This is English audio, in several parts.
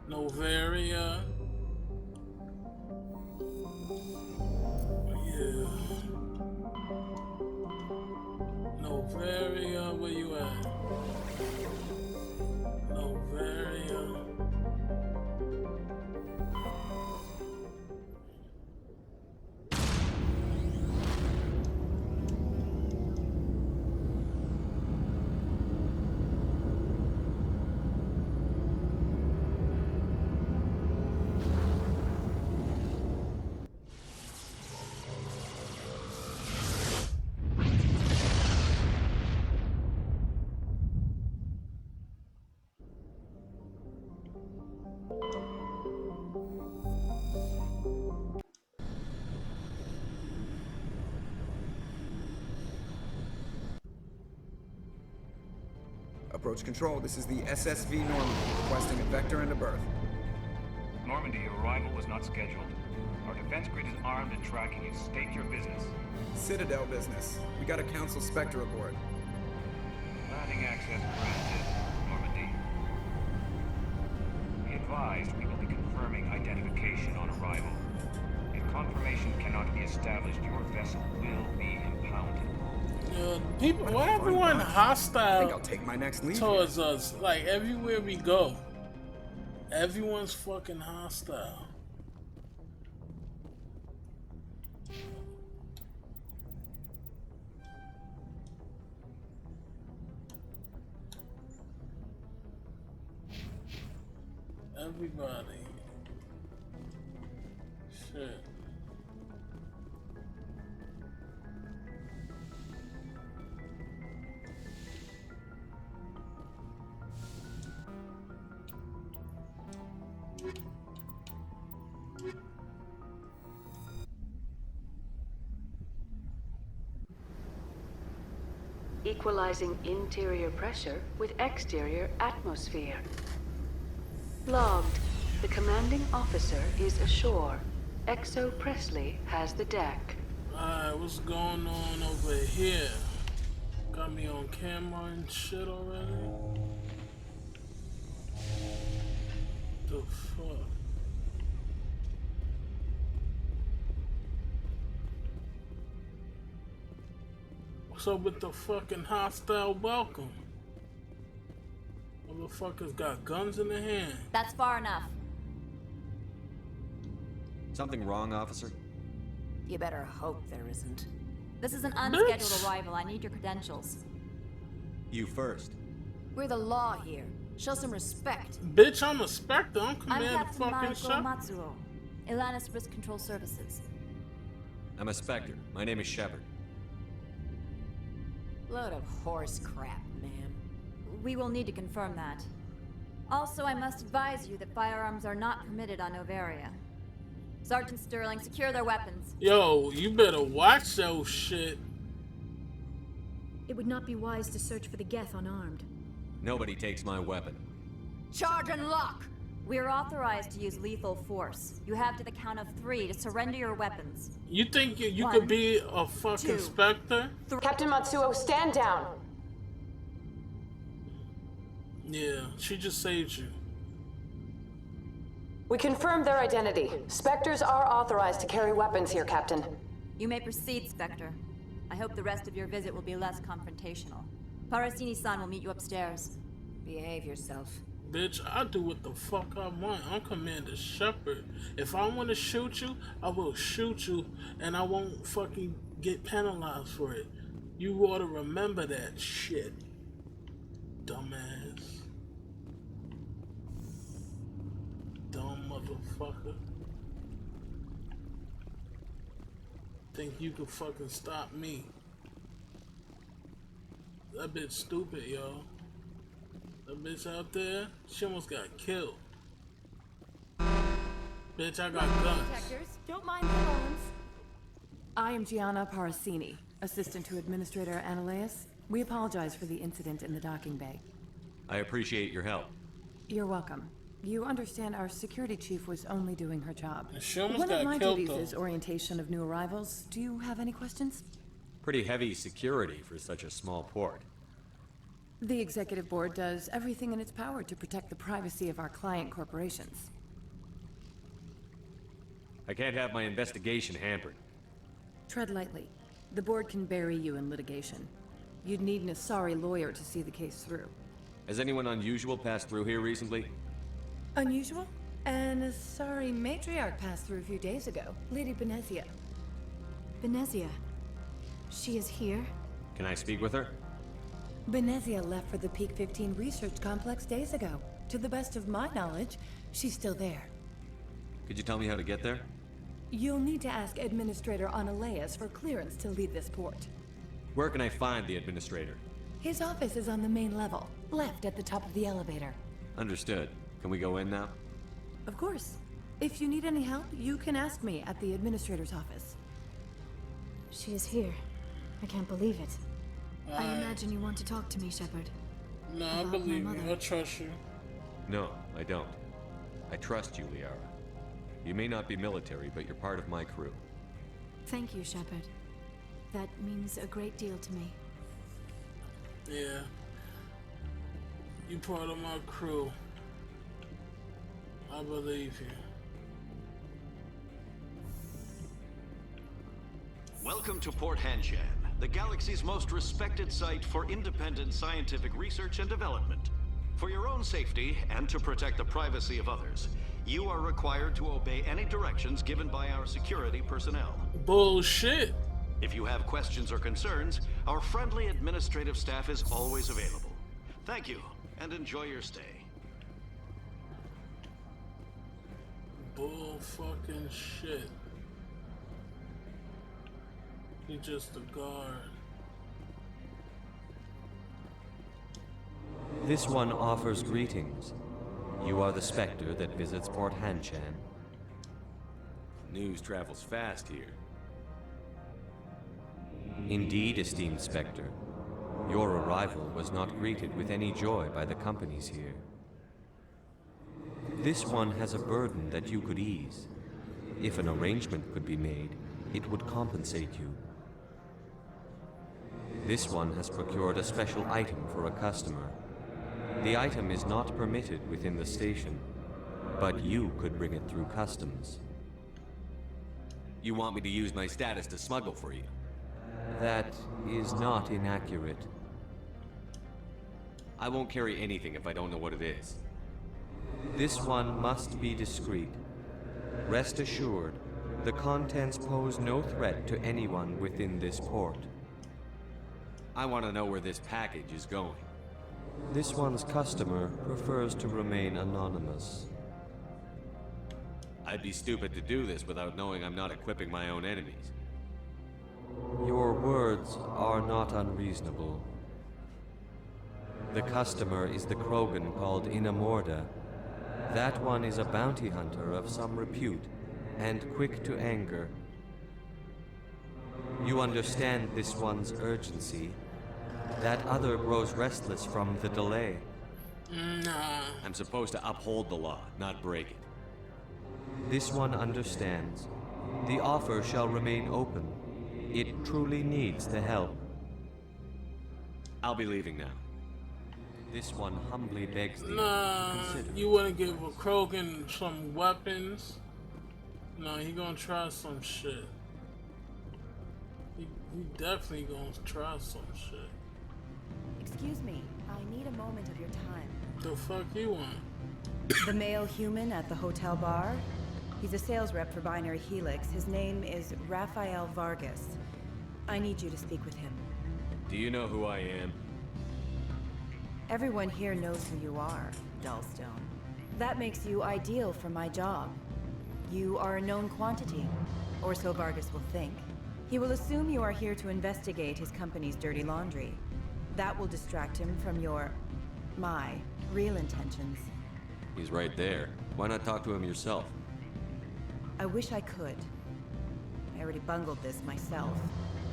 Noveria. Yeah. Noveria, where you at? Noveria. Approach control, this is the SSV Normandy, requesting a vector and a berth. Normandy, your arrival was not scheduled. Our defense grid is armed and tracking you. State your business. Citadel business. We got a Council Spectre aboard. Landing access granted, Normandy. Be advised, we will be confirming identification on arrival. If confirmation cannot be established, your vessel will be impounded. People, why everyone I hostile think I'll take my next leave towards us? Like everywhere we go, everyone's fucking hostile. Everybody. Shit. Equalizing interior pressure with exterior atmosphere. Logged. The commanding officer is ashore. Exo Presley has the deck. Alright, what's going on over here? Got me on camera and shit already? The fuck? What's up with the fucking hostile welcome? Motherfuckers got guns in their hand. That's far enough. Something wrong, officer? You better hope there isn't. This is an unscheduled arrival. I need your credentials. You first. We're the law here. Show some respect. Bitch, I'm a Spectre. I'm I'm Commander Captain fucking Mariko Shep. Matsuo, Ilanis Risk Control Services. I'm a Spectre. My name is Shepard. Load of horse crap, ma'am. We will need to confirm that. Also, I must advise you that firearms are not permitted on Noveria. Sergeant Sterling, secure their weapons. Yo, you better watch your shit. It would not be wise to search for the Geth unarmed. Nobody takes my weapon. Charge and lock! We are authorized to use lethal force. You have to the count of 3 to surrender your weapons. You think you One, could be a fucking two. Spectre? Captain Matsuo, stand down! Yeah, she just saved you. We confirmed their identity. Spectres are authorized to carry weapons here, Captain. You may proceed, Spectre. I hope the rest of your visit will be less confrontational. Parasini-san will meet you upstairs. Behave yourself. Bitch, I do what the fuck I want. I'm Commander Shepard. If I want to shoot you, I will shoot you, and I won't fucking get penalized for it. You ought to remember that shit, dumbass. Dumb motherfucker. Think you can fucking stop me. That bitch stupid, yo. That bitch out there, she almost got killed. Bitch, I got guns. Detectors, don't mind the Owens. I am Gianna Parasini, assistant to Administrator Ananias. We apologize for the incident in the docking bay. I appreciate your help. You're welcome. You understand our security chief was only doing her job. She almost One of got my killed, duties though. is orientation of new arrivals. Do you have any questions? Pretty heavy security for such a small port. The executive board does everything in its power to protect the privacy of our client corporations. I can't have my investigation hampered. Tread lightly. The board can bury you in litigation. You'd need an Asari lawyer to see the case through. Has anyone unusual passed through here recently? Unusual? An Asari matriarch passed through a few days ago. Lady Benizia. Benizia. She is here? Can I speak with her? Benizia left for the Peak 15 research complex days ago. To the best of my knowledge, she's still there. Could you tell me how to get there? You'll need to ask Administrator Analeas for clearance to leave this port. Where can I find the administrator? His office is on the main level, left at the top of the elevator. Understood. Can we go in now? Of course. If you need any help, you can ask me at the Administrator's office. She is here. I can't believe it. I imagine you want to talk to me, Shepard. No, I About believe my you. mother. I trust you. No, I don't. I trust you, Liara. You may not be military, but you're part of my crew. Thank you, Shepard. That means a great deal to me. Yeah. You part of my crew. I believe you. Welcome to Port Hanshan, the galaxy's most respected site for independent scientific research and development. For your own safety and to protect the privacy of others, you are required to obey any directions given by our security personnel. Bullshit. If you have questions or concerns, our friendly administrative staff is always available. Thank you, and enjoy your stay. Bull fucking shit. He's just a guard. This one offers greetings. You are the Spectre that visits Port Hanshan. News travels fast here. Indeed, esteemed Spectre. Your arrival was not greeted with any joy by the companies here. This one has a burden that you could ease. If an arrangement could be made, it would compensate you. This one has procured a special item for a customer. The item is not permitted within the station, but you could bring it through customs. You want me to use my status to smuggle for you? That is not inaccurate. I won't carry anything if I don't know what it is. This one must be discreet. Rest assured, the contents pose no threat to anyone within this port. I want to know where this package is going. This one's customer prefers to remain anonymous. I'd be stupid to do this without knowing I'm not equipping my own enemies. Your words are not unreasonable. The customer is the Krogan called Inamorda. That one is a bounty hunter of some repute, and quick to anger. You understand this one's urgency. That other grows restless from the delay. Nah. I'm supposed to uphold the law, not break it. This one understands. The offer shall remain open. It truly needs the help. I'll be leaving now. This one humbly begs thee Nah, to consider. you wouldn't give a Krogan some weapons? No, he gonna try some shit. He definitely gonna try some shit. Excuse me, I need a moment of your time. The fuck you want? The male human at the hotel bar? He's a sales rep for Binary Helix. His name is Rafael Vargas. I need you to speak with him. Do you know who I am? Everyone here knows who you are, Dullstone. That makes you ideal for my job. You are a known quantity, or so Vargas will think. He will assume you are here to investigate his company's dirty laundry. That will distract him from my real intentions. He's right there. Why not talk to him yourself? I wish I could. I already bungled this myself.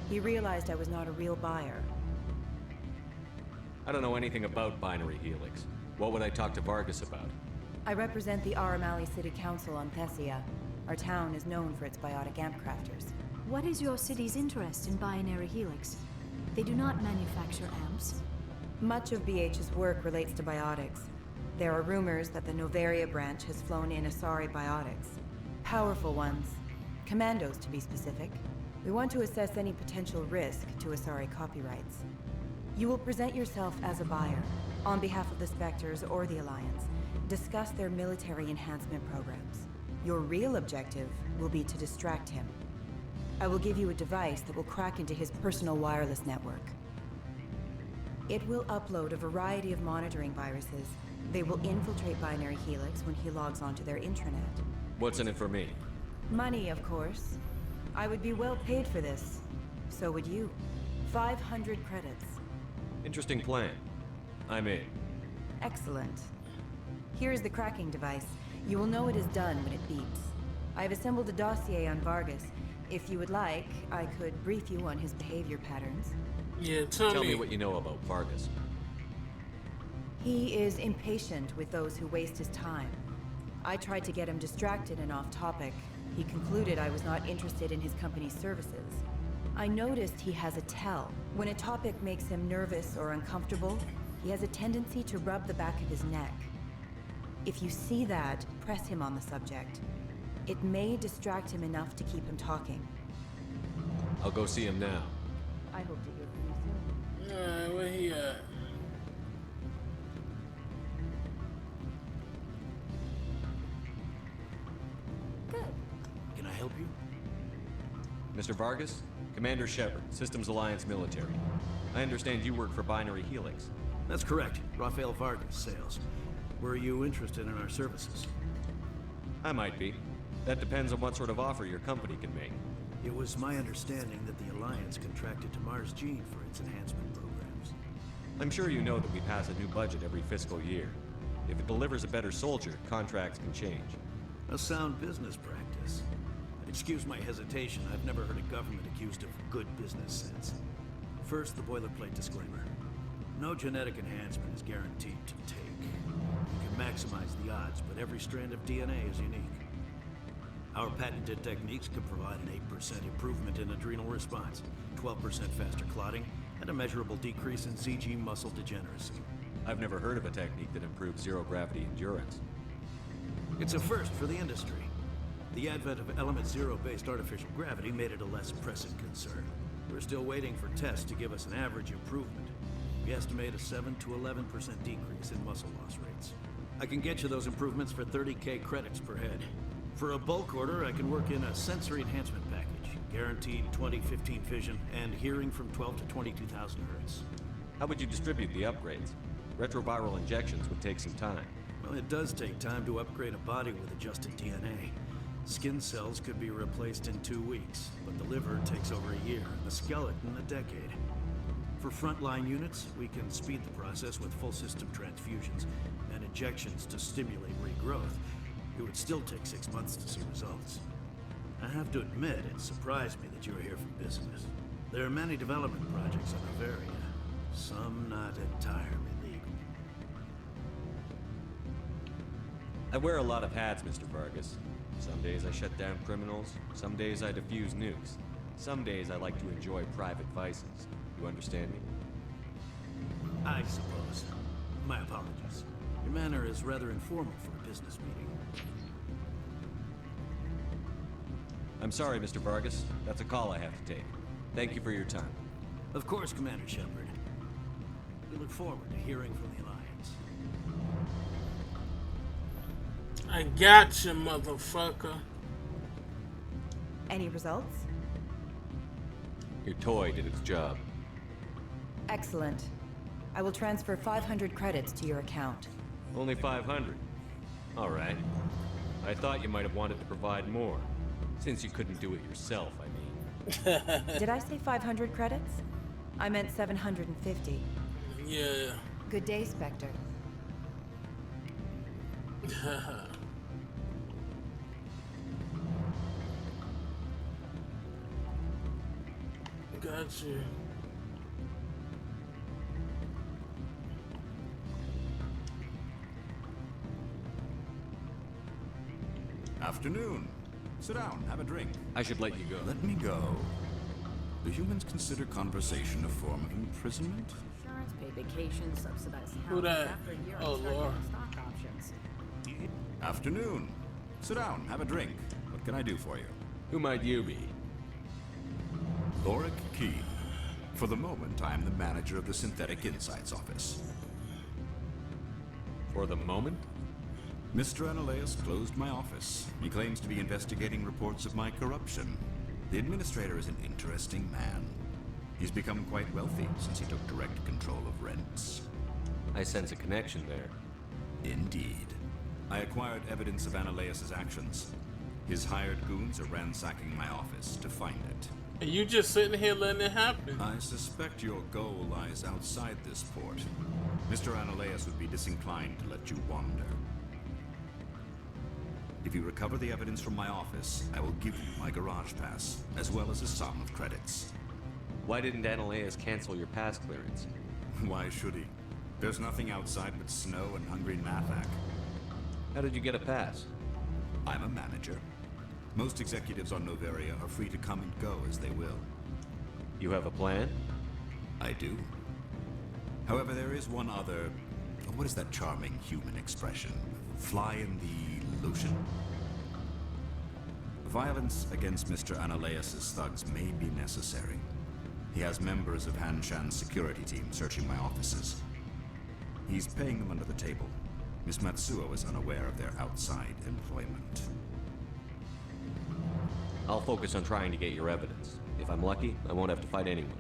He realized I was not a real buyer. I don't know anything about Binary Helix. What would I talk to Vargas about? I represent the Aramali City Council on Thessia. Our town is known for its biotic amp crafters. What is your city's interest in Binary Helix? They do not manufacture amps. Much of BH's work relates to biotics. There are rumors that the Noveria branch has flown in Asari biotics. Powerful ones. Commandos, to be specific. We want to assess any potential risk to Asari copyrights. You will present yourself as a buyer, on behalf of the Spectres or the Alliance. Discuss their military enhancement programs. Your real objective will be to distract him. I will give you a device that will crack into his personal wireless network. It will upload a variety of monitoring viruses. They will infiltrate Binary Helix when he logs onto their intranet. What's in it for me? Money, of course. I would be well paid for this. So would you. 500 credits. Interesting plan. I'm in. Excellent. Here is the cracking device. You will know it is done when it beeps. I have assembled a dossier on Vargas. If you would like, I could brief you on his behavior patterns. Yeah, tell me what you know about Vargas. He is impatient with those who waste his time. I tried to get him distracted and off topic. He concluded I was not interested in his company's services. I noticed he has a tell. When a topic makes him nervous or uncomfortable, he has a tendency to rub the back of his neck. If you see that, press him on the subject. It may distract him enough to keep him talking. I'll go see him now. I hope to hear from you soon. Alright, where he at? Good. Can I help you? Mr. Vargas? Commander Shepard, Systems Alliance Military. I understand you work for Binary Helix. That's correct. Rafael Vargas, sales. Were you interested in our services? I might be. That depends on what sort of offer your company can make. It was my understanding that the Alliance contracted to Mars Gene for its enhancement programs. I'm sure you know that we pass a new budget every fiscal year. If it delivers a better soldier, contracts can change. A sound business practice. Excuse my hesitation, I've never heard a government accused of good business sense. First, the boilerplate disclaimer. No genetic enhancement is guaranteed to take. You can maximize the odds, but every strand of DNA is unique. Our patented techniques can provide an 8% improvement in adrenal response, 12% faster clotting, and a measurable decrease in CG muscle degeneracy. I've never heard of a technique that improves zero-gravity endurance. It's a first for the industry. The advent of element zero-based artificial gravity made it a less pressing concern. We're still waiting for tests to give us an average improvement. We estimate a 7 to 11% decrease in muscle loss rates. I can get you those improvements for 30K credits per head. For a bulk order, I can work in a sensory enhancement package, guaranteed 20/15 vision, and hearing from 12 to 22,000 hertz. How would you distribute the upgrades? Retroviral injections would take some time. Well, it does take time to upgrade a body with adjusted DNA. Skin cells could be replaced in 2 weeks, but the liver takes over a year, and the skeleton a decade. For frontline units, we can speed the process with full system transfusions and injections to stimulate regrowth. It would still take 6 months to see results. I have to admit, it surprised me that you were here for business. There are many development projects on Noveria, some not entirely legal. I wear a lot of hats, Mr. Vargas. Some days I shut down criminals, some days I defuse nukes. Some days I like to enjoy private vices. You understand me? I suppose. My apologies. Your manner is rather informal for a business meeting. I'm sorry, Mr. Vargas. That's a call I have to take. Thank you for your time. Of course, Commander Shepard. We look forward to hearing from the Alliance. I got you, motherfucker. Any results? Your toy did its job. Excellent. I will transfer 500 credits to your account. Only 500. All right. I thought you might have wanted to provide more. Since you couldn't do it yourself, I mean. Did I say 500 credits? I meant 750. Yeah. Good day, Spectre. Got you. Afternoon. Sit down, have a drink. I should let you go. Let me go. Do humans consider conversation a form of imprisonment? Insurance, pay vacation, subsidized Who housing. that? After a year, Oh, I start Lord. getting stock options. Afternoon. Sit down, have a drink. What can I do for you? Who might you be? Lorik Keene. For the moment, I am the manager of the Synthetic Insights Office. For the moment? Mr. Analaeus closed my office. He claims to be investigating reports of my corruption. The administrator is an interesting man. He's become quite wealthy since he took direct control of rents. I sense a connection there. Indeed. I acquired evidence of Analaeus' actions. His hired goons are ransacking my office to find it. And you just sitting here letting it happen. I suspect your goal lies outside this port. Mr. Analaeus would be disinclined to let you wander. If you recover the evidence from my office, I will give you my garage pass, as well as a sum of credits. Why didn't Analaeus cancel your pass clearance? Why should he? There's nothing outside but snow and hungry Mathak. How did you get a pass? I'm a manager. Most executives on Noveria are free to come and go as they will. You have a plan? I do. However, there is one other... What is that charming human expression? Fly in the lotion? Violence against Mr. Analaeus' thugs may be necessary. He has members of Hanshan's security team searching my offices. He's paying them under the table. Miss Matsuo is unaware of their outside employment. I'll focus on trying to get your evidence. If I'm lucky, I won't have to fight anyone.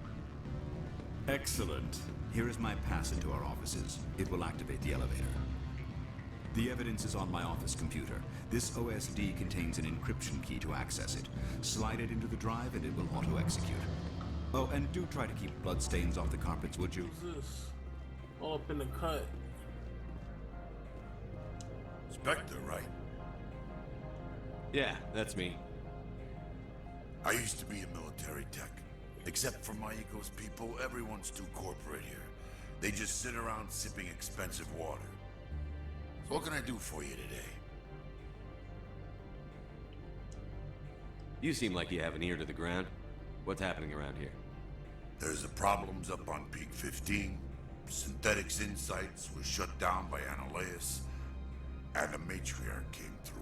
Excellent. Here is my pass into our offices. It will activate the elevator. The evidence is on my office computer. This OSD contains an encryption key to access it. Slide it into the drive and it will auto-execute. Oh, and do try to keep bloodstains off the carpets, would you? Who's this? All up in the cut. Spectre, right? Yeah, that's me. I used to be a military tech. Except for my eco's people, everyone's too corporate here. They just sit around sipping expensive water. So what can I do for you today? You seem like you have an ear to the ground. What's happening around here? There's the problems up on Peak 15. Synthetics Insights was shut down by Analaeus. And the matriarch came through.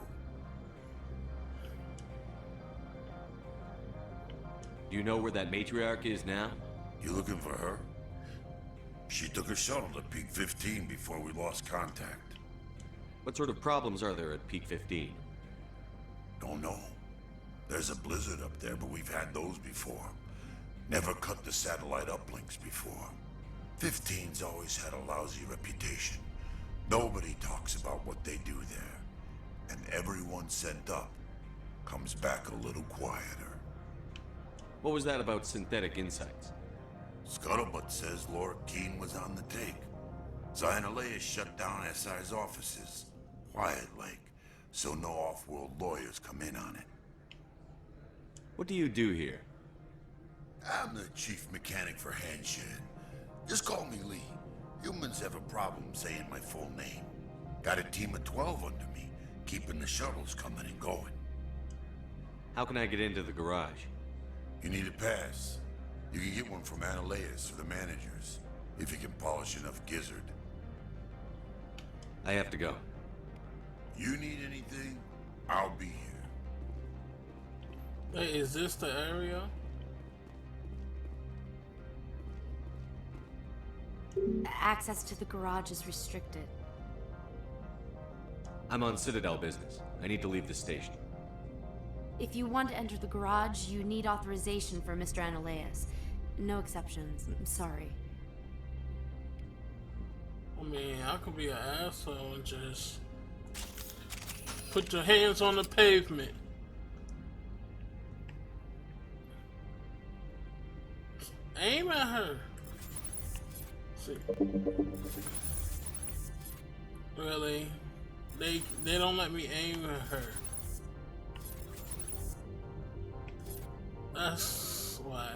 Do you know where that matriarch is now? You looking for her? She took a shuttle to Peak 15 before we lost contact. What sort of problems are there at Peak 15? Don't know. There's a blizzard up there, but we've had those before. Never cut the satellite uplinks before. 15's always had a lousy reputation. Nobody talks about what they do there. And everyone sent up comes back a little quieter. What was that about Synthetic Insights? Scuttlebutt says Lorik Keene was on the take. Analaeus shut down SI's offices. Quiet like, so no off-world lawyers come in on it. What do you do here? I'm the chief mechanic for Hanshan. Just call me Lee. Humans have a problem saying my full name. Got a team of 12 under me, keeping the shuttles coming and going. How can I get into the garage? You need a pass. You can get one from Analaeus or the managers, if you can polish enough gizzard. I have to go. You need anything, I'll be here. Hey, is this the area? Access to the garage is restricted. I'm on Citadel business. I need to leave the station. If you want to enter the garage, you need authorization for Mr. Analaeus. No exceptions. I'm sorry. I mean, I could be an asshole and just put your hands on the pavement. Aim at her. See. Really? They don't let me aim at her. That's why.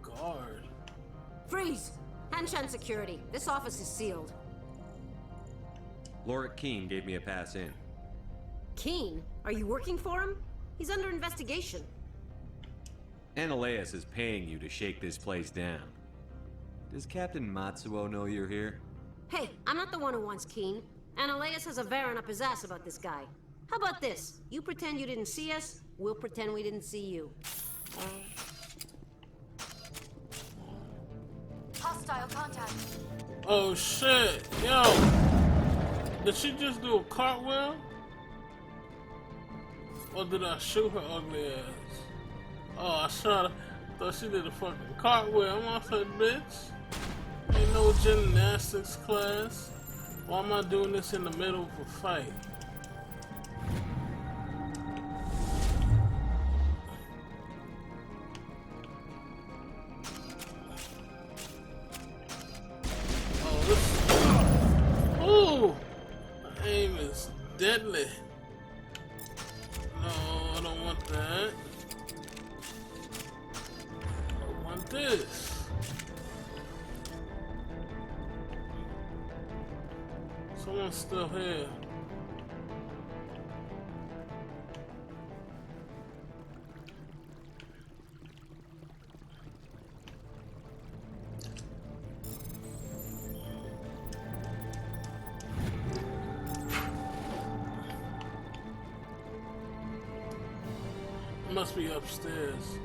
Guard. Freeze! Hanshan security. This office is sealed. Lorik Keene gave me a pass in. Keene? Are you working for him? He's under investigation. Analeas is paying you to shake this place down. Does Captain Matsuo know you're here? Hey, I'm not the one who wants Keen. Analeas has a Varen up his ass about this guy. How about this? You pretend you didn't see us, we'll pretend we didn't see you. Hostile contact. Oh shit, yo! Did she just do a cartwheel? Or did I shoot her ugly ass? Oh, I shot her. Thought she did a fucking cartwheel. I'm off her, bitch. Ain't no gymnastics class. Why am I doing this in the middle of a fight? Oh, this. Ooh! My aim is deadly. No, I don't want that. I want this. Someone's still here. Must be upstairs.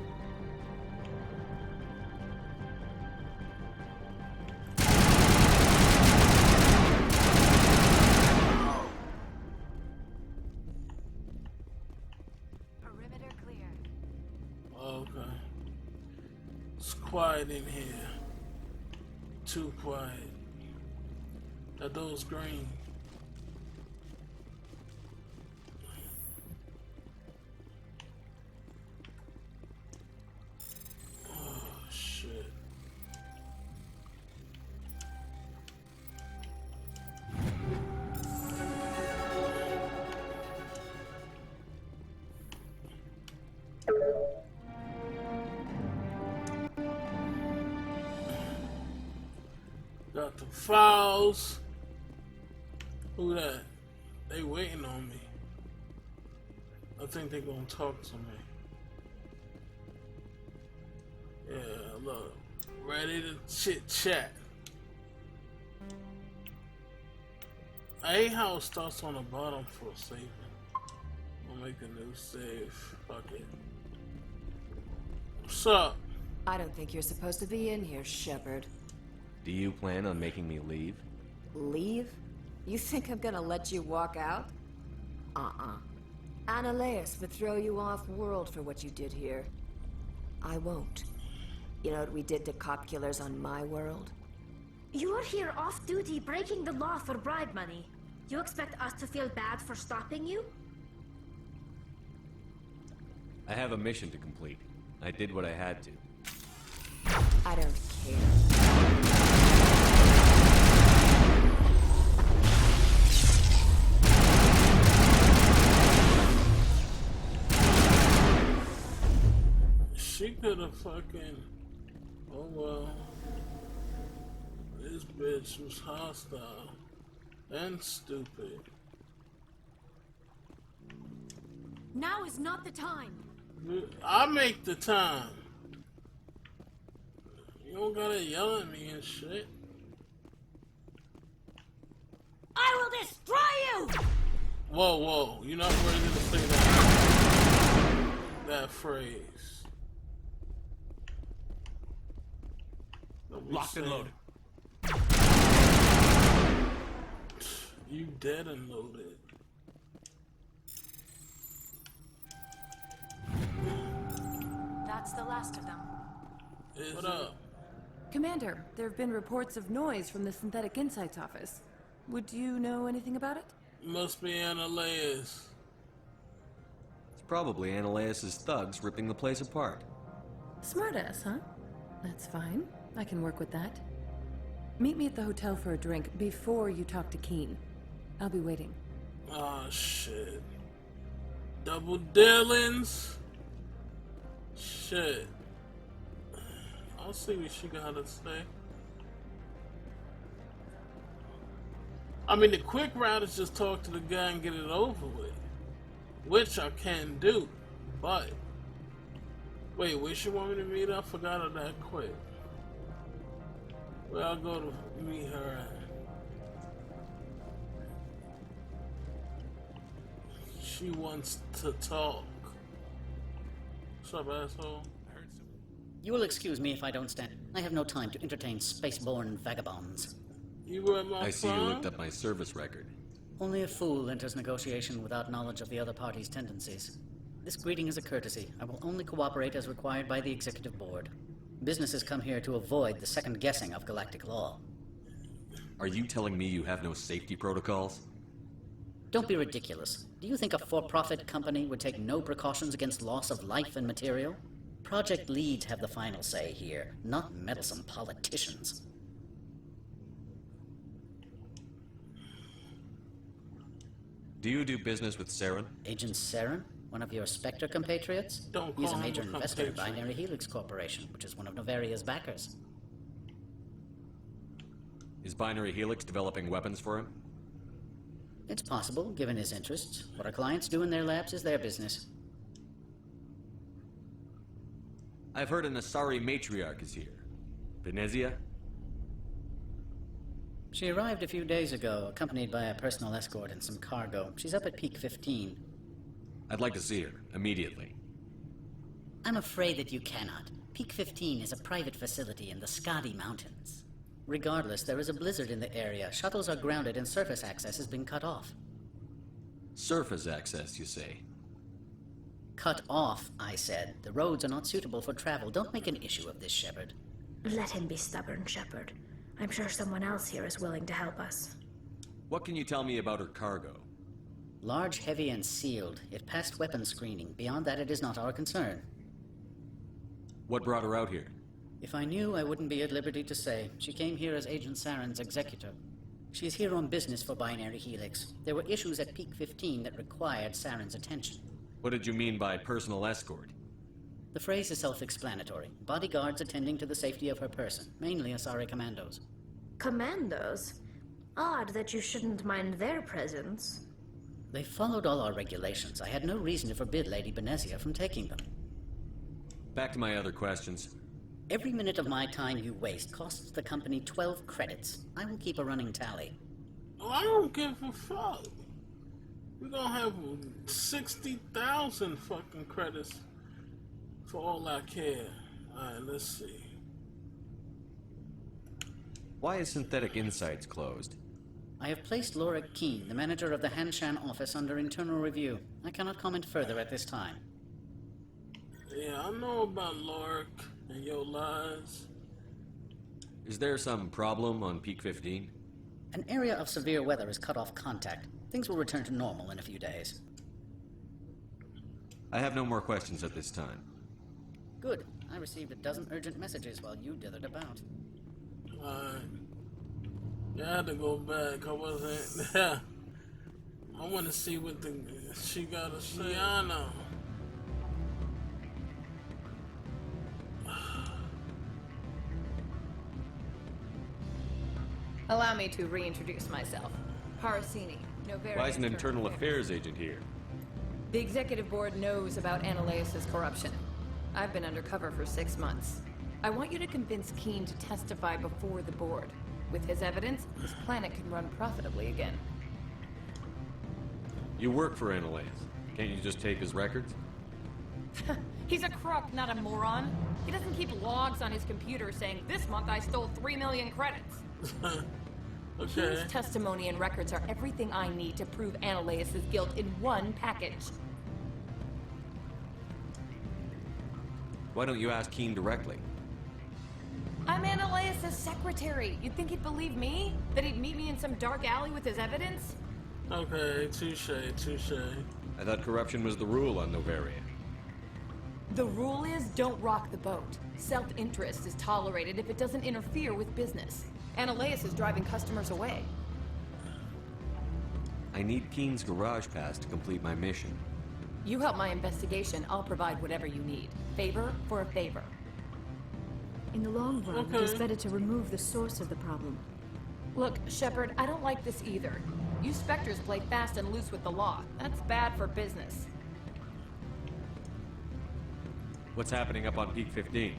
Perimeter clear. Okay. It's quiet in here. Too quiet. Are those green? Got the files. Who that? They waiting on me. I think they gonna talk to me. Yeah, look. Ready to chit chat. I hate how it starts on the bottom for saving. I'll make a new save. Fuck it. What's up? I don't think you're supposed to be in here, Shepard. Do you plan on making me leave? Leave? You think I'm gonna let you walk out? Analeas would throw you off-world for what you did here. I won't. You know what we did to cop killers on my world? You're here off-duty breaking the law for bribe money. You expect us to feel bad for stopping you? I have a mission to complete. I did what I had to. I don't care. She could have fucking. Oh well. This bitch was hostile and stupid. Now is not the time. I make the time. You don't gotta yell at me and shit. I will destroy you! Whoa, whoa. You're not ready to say that phrase. Locked and loaded. You dead and loaded. That's the last of them. What up? Commander, there have been reports of noise from the Synthetic Insights office. Would you know anything about it? Must be Analeas. It's probably Analeas' thugs ripping the place apart. Smartass, huh? That's fine. I can work with that. Meet me at the hotel for a drink before you talk to Keen. I'll be waiting. Oh shit. Double dealings? Shit. I'll see what she got to say. I mean, the quick route is just talk to the guy and get it over with. Which I can do, but Wait, where she want me to meet her? I forgot her that quick. Where I'll go to meet her at? She wants to talk. What's up, asshole? You will excuse me if I don't stand. I have no time to entertain spaceborne vagabonds. You were my I see you looked up my service record. Only a fool enters negotiation without knowledge of the other party's tendencies. This greeting is a courtesy. I will only cooperate as required by the Executive Board. Businesses come here to avoid the second guessing of galactic law. Are you telling me you have no safety protocols? Don't be ridiculous. Do you think a for-profit company would take no precautions against loss of life and material? Project leads have the final say here, not meddlesome politicians. Do you do business with Saren? Agent Saren? One of your Spectre compatriots? Don't He's call a him major a investor in compatriot. Binary Helix Corporation, which is one of Noveria's backers. Is Binary Helix developing weapons for him? It's possible, given his interests. What our clients do in their labs is their business. I've heard an Asari matriarch is here. Benizia? She arrived a few days ago, accompanied by a personal escort and some cargo. She's up at Peak 15. I'd like to see her, immediately. I'm afraid that you cannot. Peak 15 is a private facility in the Skadi Mountains. Regardless, there is a blizzard in the area. Shuttles are grounded and surface access has been cut off. Surface access, you say? Cut off, I said. The roads are not suitable for travel. Don't make an issue of this, Shepard. Let him be stubborn, Shepard. I'm sure someone else here is willing to help us. What can you tell me about her cargo? Large, heavy, and sealed. It passed weapons screening. Beyond that, it is not our concern. What brought her out here? If I knew, I wouldn't be at liberty to say. She came here as Agent Saren's executor. She's here on business for Binary Helix. There were issues at Peak 15 that required Saren's attention. What did you mean by personal escort? The phrase is self-explanatory. Bodyguards attending to the safety of her person, mainly Asari commandos. Commandos? Odd that you shouldn't mind their presence. They followed all our regulations. I had no reason to forbid Lady Benizia from taking them. Back to my other questions. Every minute of my time you waste costs the company 12 credits. I will keep a running tally. Oh, I don't give a fuck. We're gonna have 60,000 fucking credits for all I care. Alright, let's see. Why is Synthetic Insights closed? I have placed Laura Keene, the manager of the Hanshan office, under internal review. I cannot comment further at this time. Yeah, I know about Lork and your lies. Is there some problem on Peak 15? An area of severe weather has cut off contact. Things will return to normal in a few days. I have no more questions at this time. Good. I received a dozen urgent messages while you dithered about. Alright. Yeah, I had to go back. I wasn't. Yeah. I want to see what she got to say. Shiana. Allow me to reintroduce myself. Parasini, Noveria. Why is an internal affairs agent here? The executive board knows about Ananias' corruption. I've been undercover for 6 months. I want you to convince Keene to testify before the board. With his evidence, this planet can run profitably again. You work for Ananias. Can't you just tape his records? He's a crook, not a moron. He doesn't keep logs on his computer saying, "This month I stole 3 million credits." Okay. Keene's testimony and records are everything I need to prove Ananias' guilt in one package. Why don't you ask Keene directly? I'm Ananias' secretary. You'd think he'd believe me? That he'd meet me in some dark alley with his evidence? Okay, touche, touche. I thought corruption was the rule on Noveria. The rule is don't rock the boat. Self-interest is tolerated if it doesn't interfere with business. Ananias is driving customers away. I need Keene's garage pass to complete my mission. You help my investigation, I'll provide whatever you need. Favor for a favor. In the long run, it is better to remove the source of the problem. Look, Shepard, I don't like this either. You Spectres play fast and loose with the law. That's bad for business. What's happening up on Peak 15?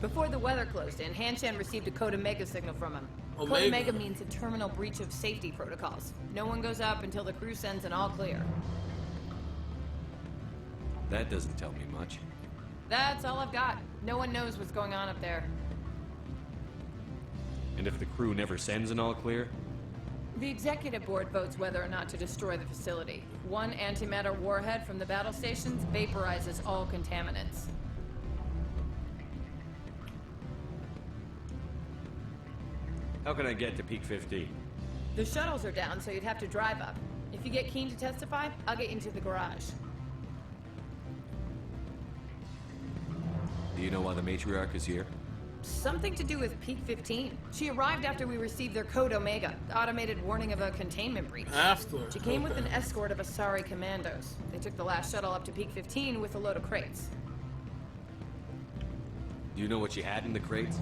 Before the weather closed in, Hanshan received a Code Omega signal from him. Code Omega. Omega means a terminal breach of safety protocols. No one goes up until the crew sends an all clear. That doesn't tell me much. That's all I've got. No one knows what's going on up there. And if the crew never sends an all clear? The executive board votes whether or not to destroy the facility. One antimatter warhead from the battle stations vaporizes all contaminants. How can I get to Peak 15? The shuttles are down, so you'd have to drive up. If you get Keen to testify, I'll get into the garage. Do you know why the matriarch is here? Something to do with Peak 15. She arrived after we received their Code Omega, automated warning of a containment breach. After? She came with an escort of Asari commandos. They took the last shuttle up to Peak 15 with a load of crates. Do you know what she had in the crates?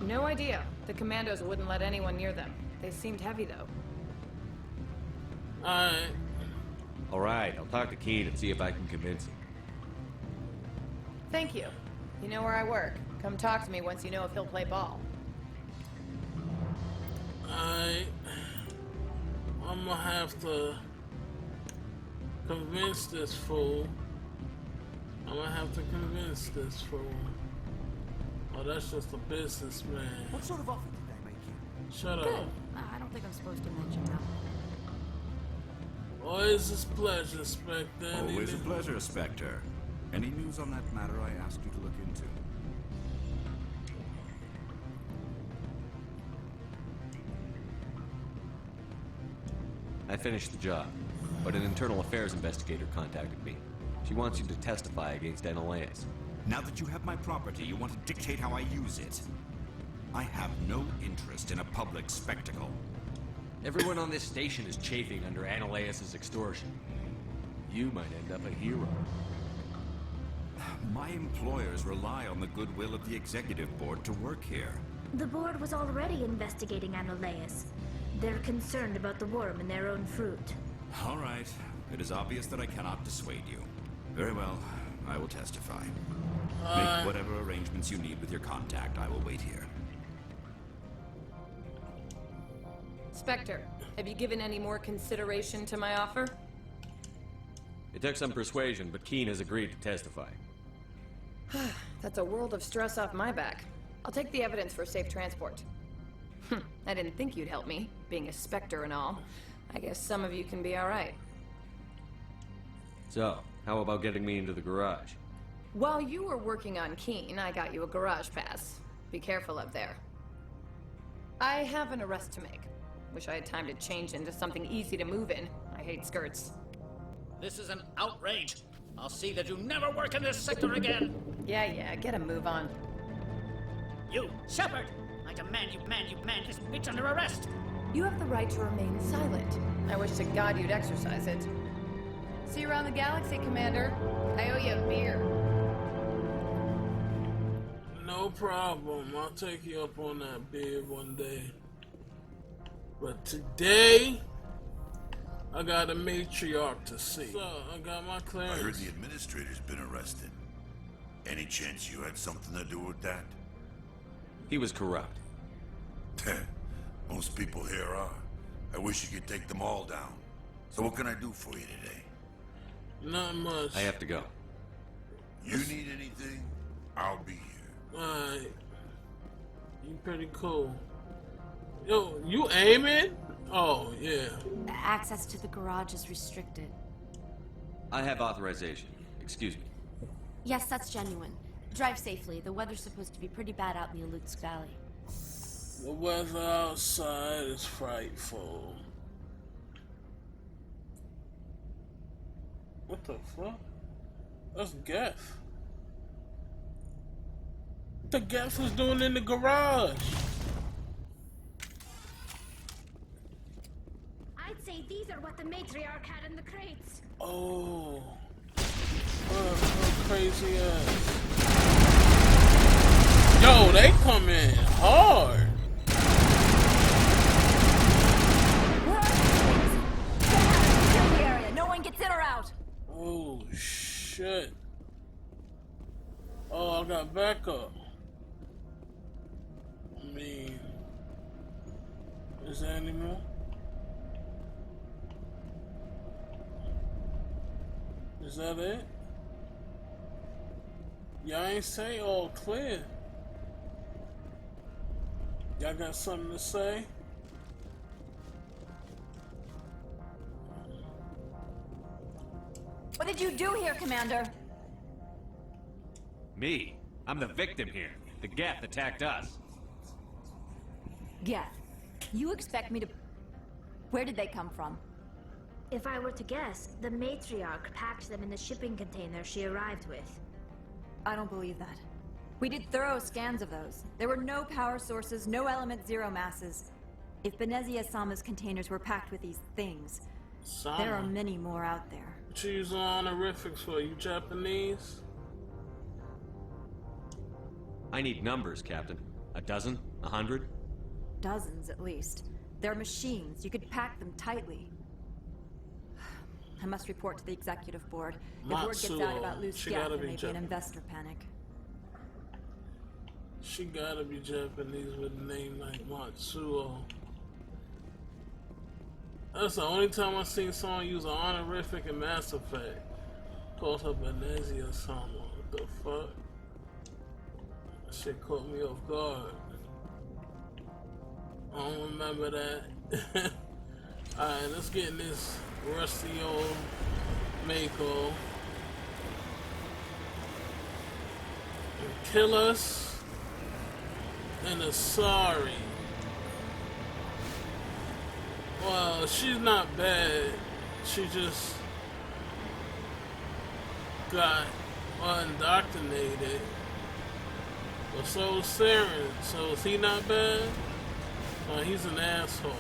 No idea. The commandos wouldn't let anyone near them. They seemed heavy, though. Alright, I'll talk to Keen and see if I can convince him. Thank you. You know where I work. Come talk to me once you know if he'll play ball. I'm gonna have to convince this fool. Oh, that's just a businessman. What sort of offer did they make you? Shut Good. up. I don't think I'm supposed to mention that. Always a pleasure, Spectre. Always a pleasure, Spectre. Any news on that matter I asked you to look into? I finished the job, but an internal affairs investigator contacted me. She wants you to testify against Analeas. Now that you have my property, you want to dictate how I use it. I have no interest in a public spectacle. Everyone on this station is chafing under Analeas' extortion. You might end up a hero. My employers rely on the goodwill of the executive board to work here. The board was already investigating Analeas. They're concerned about the worm in their own fruit. All right. It is obvious that I cannot dissuade you. Very well. I will testify. Make whatever arrangements you need with your contact. I will wait here. Spectre, have you given any more consideration to my offer? It took some persuasion, but Keen has agreed to testify. That's a world of stress off my back. I'll take the evidence for safe transport. I didn't think you'd help me, being a Spectre and all. I guess some of you can be alright. So, how about getting me into the garage? While you were working on Keen, I got you a garage pass. Be careful up there. I have an arrest to make. Wish I had time to change into something easy to move in. I hate skirts. This is an outrage. I'll see that you never work in this sector again. Yeah, get a move on. You, Shepard! I demand you this bitch under arrest! You have the right to remain silent. I wish to God you'd exercise it. See you around the galaxy, Commander. I owe you a beer. No problem. I'll take you up on that bid one day. But today, I got a matriarch to see. So, I got my clearance. I heard the administrator's been arrested. Any chance you had something to do with that? He was corrupt. Most people here are. I wish you could take them all down. So what can I do for you today? Not much. I have to go. You need anything? I'll be here. Alright. You pretty cool. Yo, you aiming? Oh, yeah. Access to the garage is restricted. I have authorization. Excuse me. Yes, that's genuine. Drive safely. The weather's supposed to be pretty bad out in the Alutsk Valley. The weather outside is frightful. What the fuck? That's Geth. What the Geth was doing in the garage? I'd say these are what the matriarch had in the crates. Oh. What crazy ass. Yo, they come in hard. No one gets in or out. Oh shit. got backup. I mean, is there any more? Is that it? Y'all ain't say all clear. Y'all got something to say? What did you do here, Commander? Me? I'm the victim here. The Geth attacked us. Geth. You expect me to... Where did they come from? If I were to guess, the matriarch packed them in the shipping container she arrived with. I don't believe that. We did thorough scans of those. There were no power sources, no element zero masses. If Benizia Sama's containers were packed with these things, there are many more out there. What you using honorifics for? You Japanese? I need numbers, Captain. A dozen? 100? Dozens, at least. They're machines. You could pack them tightly. I must report to the executive board. If word gets out about loose Geth, there may be an investor panic. She gotta be Japanese with a name like Matsuo. That's the only time I've seen someone use an honorific in Mass Effect. Calls her Benizia Sama. What the fuck? That shit caught me off guard. I don't remember that. Alright, let's get in this rusty old Mako. And kill us in a sorry. Well, she's not bad. She just got indoctrinated. But so is Saren. So is he not bad? He's an asshole.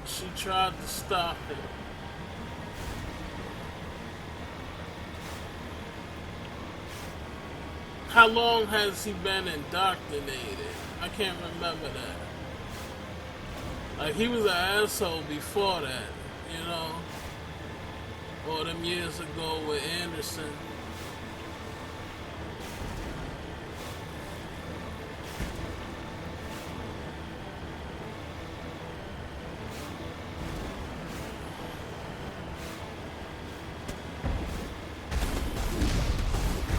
She tried to stop him. How long has he been indoctrinated? I can't remember that. Like, he was an asshole before that, you know? All them years ago with Anderson.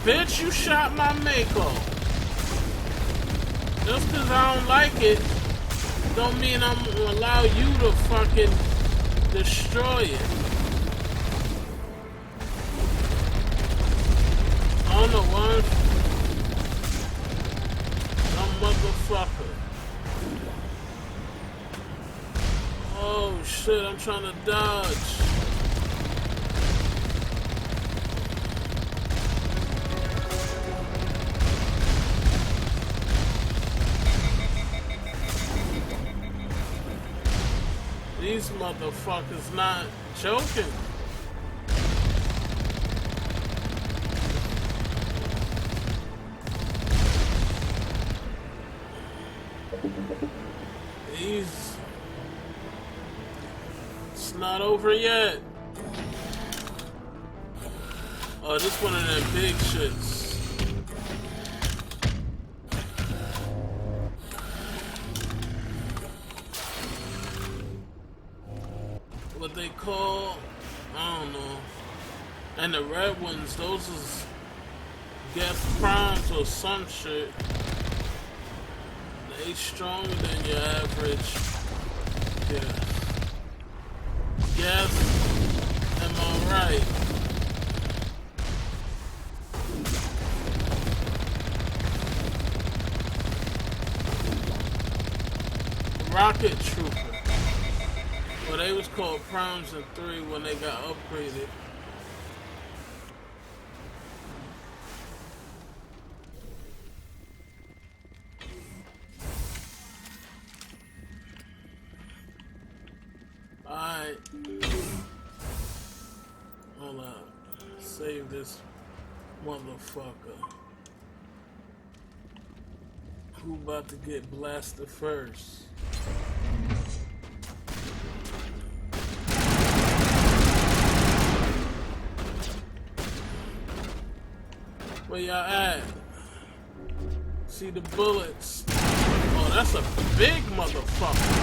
Bitch, you shot my Mako. Just cause I don't like it, don't mean I'm gonna allow you to fucking destroy it. I don't know what. Some motherfucker. Oh shit, I'm trying to dodge. These motherfuckers not joking. It's not over yet. Oh, this one of them big shits. What they call, I don't know. And the red ones, those is Geth Primes or some shit. They stronger than your average Geth. Geth, am I right? Rocket Trooper. Well, they was called Primes in 3 when they got upgraded. Alright. Hold up. Save this motherfucker. Who about to get blasted first? Where y'all at? See the bullets. Oh, that's a big motherfucker.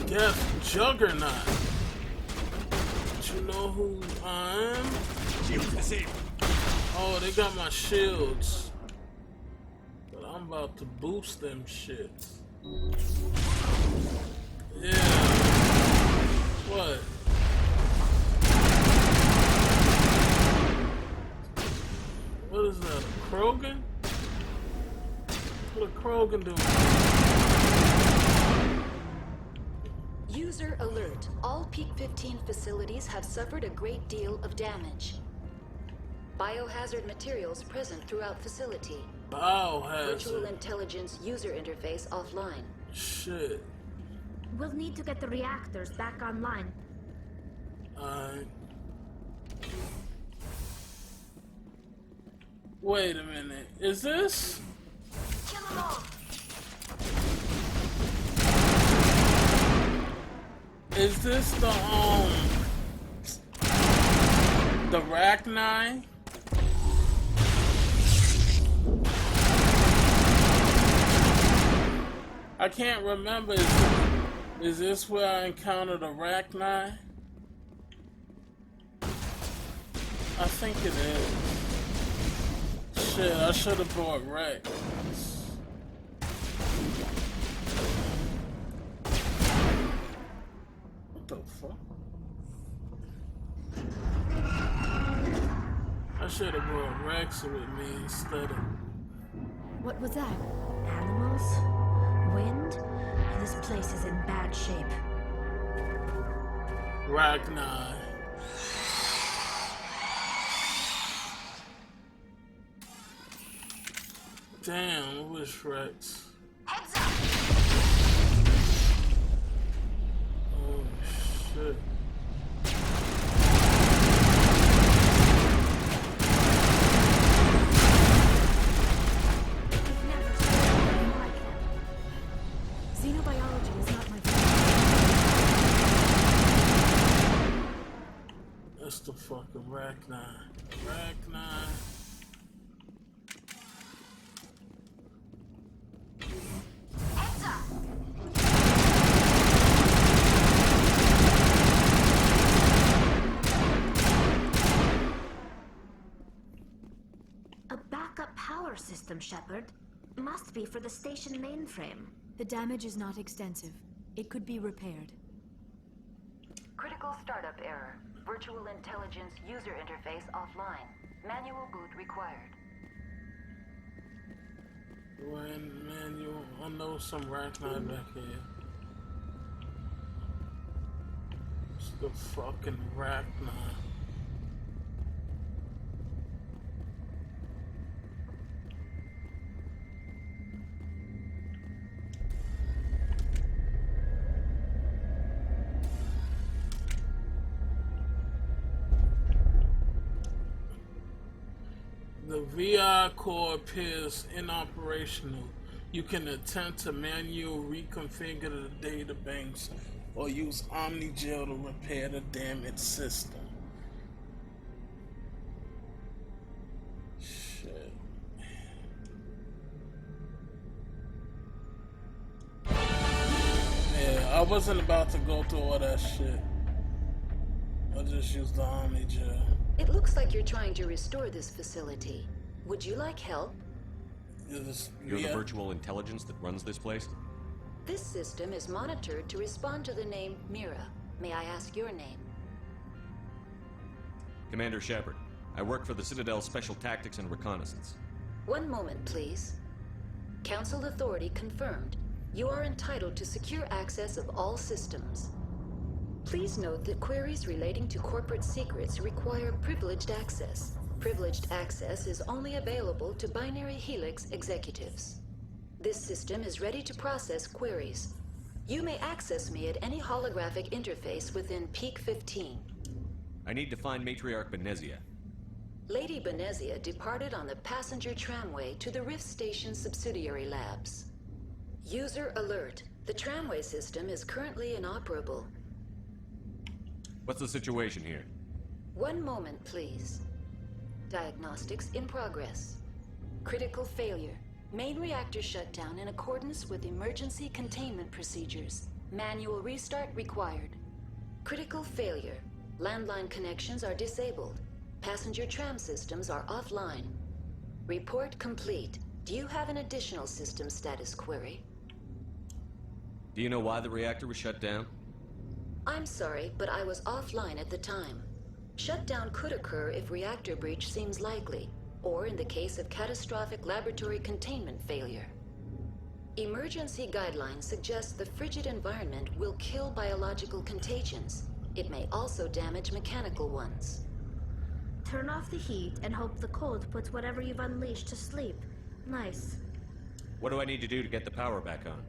Death Juggernaut. But you know who I'm? Oh, they got my shields. But I'm about to boost them shits. Yeah. What? What is that? A Krogan? What a Krogan doing? User alert. All Peak 15 facilities have suffered a great deal of damage. Biohazard materials present throughout facility. Biohazard. Virtual intelligence user interface offline. Shit. We'll need to get the reactors back online. Alright. Wait a minute. Is this? Kill them all. Is this the Rachni? I can't remember. Is this where I encountered a Rachni? I think it is. Shit, I should have brought Rex. What the fuck? I should have brought Rex with me instead of... What was that? Animals? Wind? This place is in bad shape. Rachni. Damn, I wish Rex. Heads up! Oh shit. Xenobiology is not my That's the fucking Rachni. Rachni. Heads up! A backup power system, Shepard. Must be for the station mainframe. The damage is not extensive. It could be repaired. Critical startup error. Virtual intelligence user interface offline. Manual boot required. When manual, I know some Rachni back here. It's the fucking Rachni. The VI core appears inoperational. You can attempt to manually reconfigure the data banks or use OmniGel to repair the damaged system. Shit. Yeah, I wasn't about to go through all that shit. I just used the OmniGel. It looks like you're trying to restore this facility. Would you like help? You're the virtual intelligence that runs this place? This system is monitored to respond to the name Mira. May I ask your name? Commander Shepard. I work for the Citadel Special Tactics and Reconnaissance. One moment, please. Council authority confirmed. You are entitled to secure access of all systems. Please note that queries relating to corporate secrets require privileged access. Privileged access is only available to Binary Helix executives. This system is ready to process queries. You may access me at any holographic interface within Peak 15. I need to find Matriarch Benizia. Lady Benizia departed on the passenger tramway to the Rift Station subsidiary labs. User alert. The tramway system is currently inoperable. What's the situation here? One moment, please. Diagnostics in progress. Critical failure. Main reactor shut down in accordance with emergency containment procedures. Manual restart required. Critical failure. Landline connections are disabled. Passenger tram systems are offline. Report complete. Do you have an additional system status query? Do you know why the reactor was shut down? I'm sorry, but I was offline at the time. Shutdown could occur if reactor breach seems likely, or in the case of catastrophic laboratory containment failure. Emergency guidelines suggest the frigid environment will kill biological contagions. It may also damage mechanical ones. Turn off the heat and hope the cold puts whatever you've unleashed to sleep. Nice. What do I need to do to get the power back on?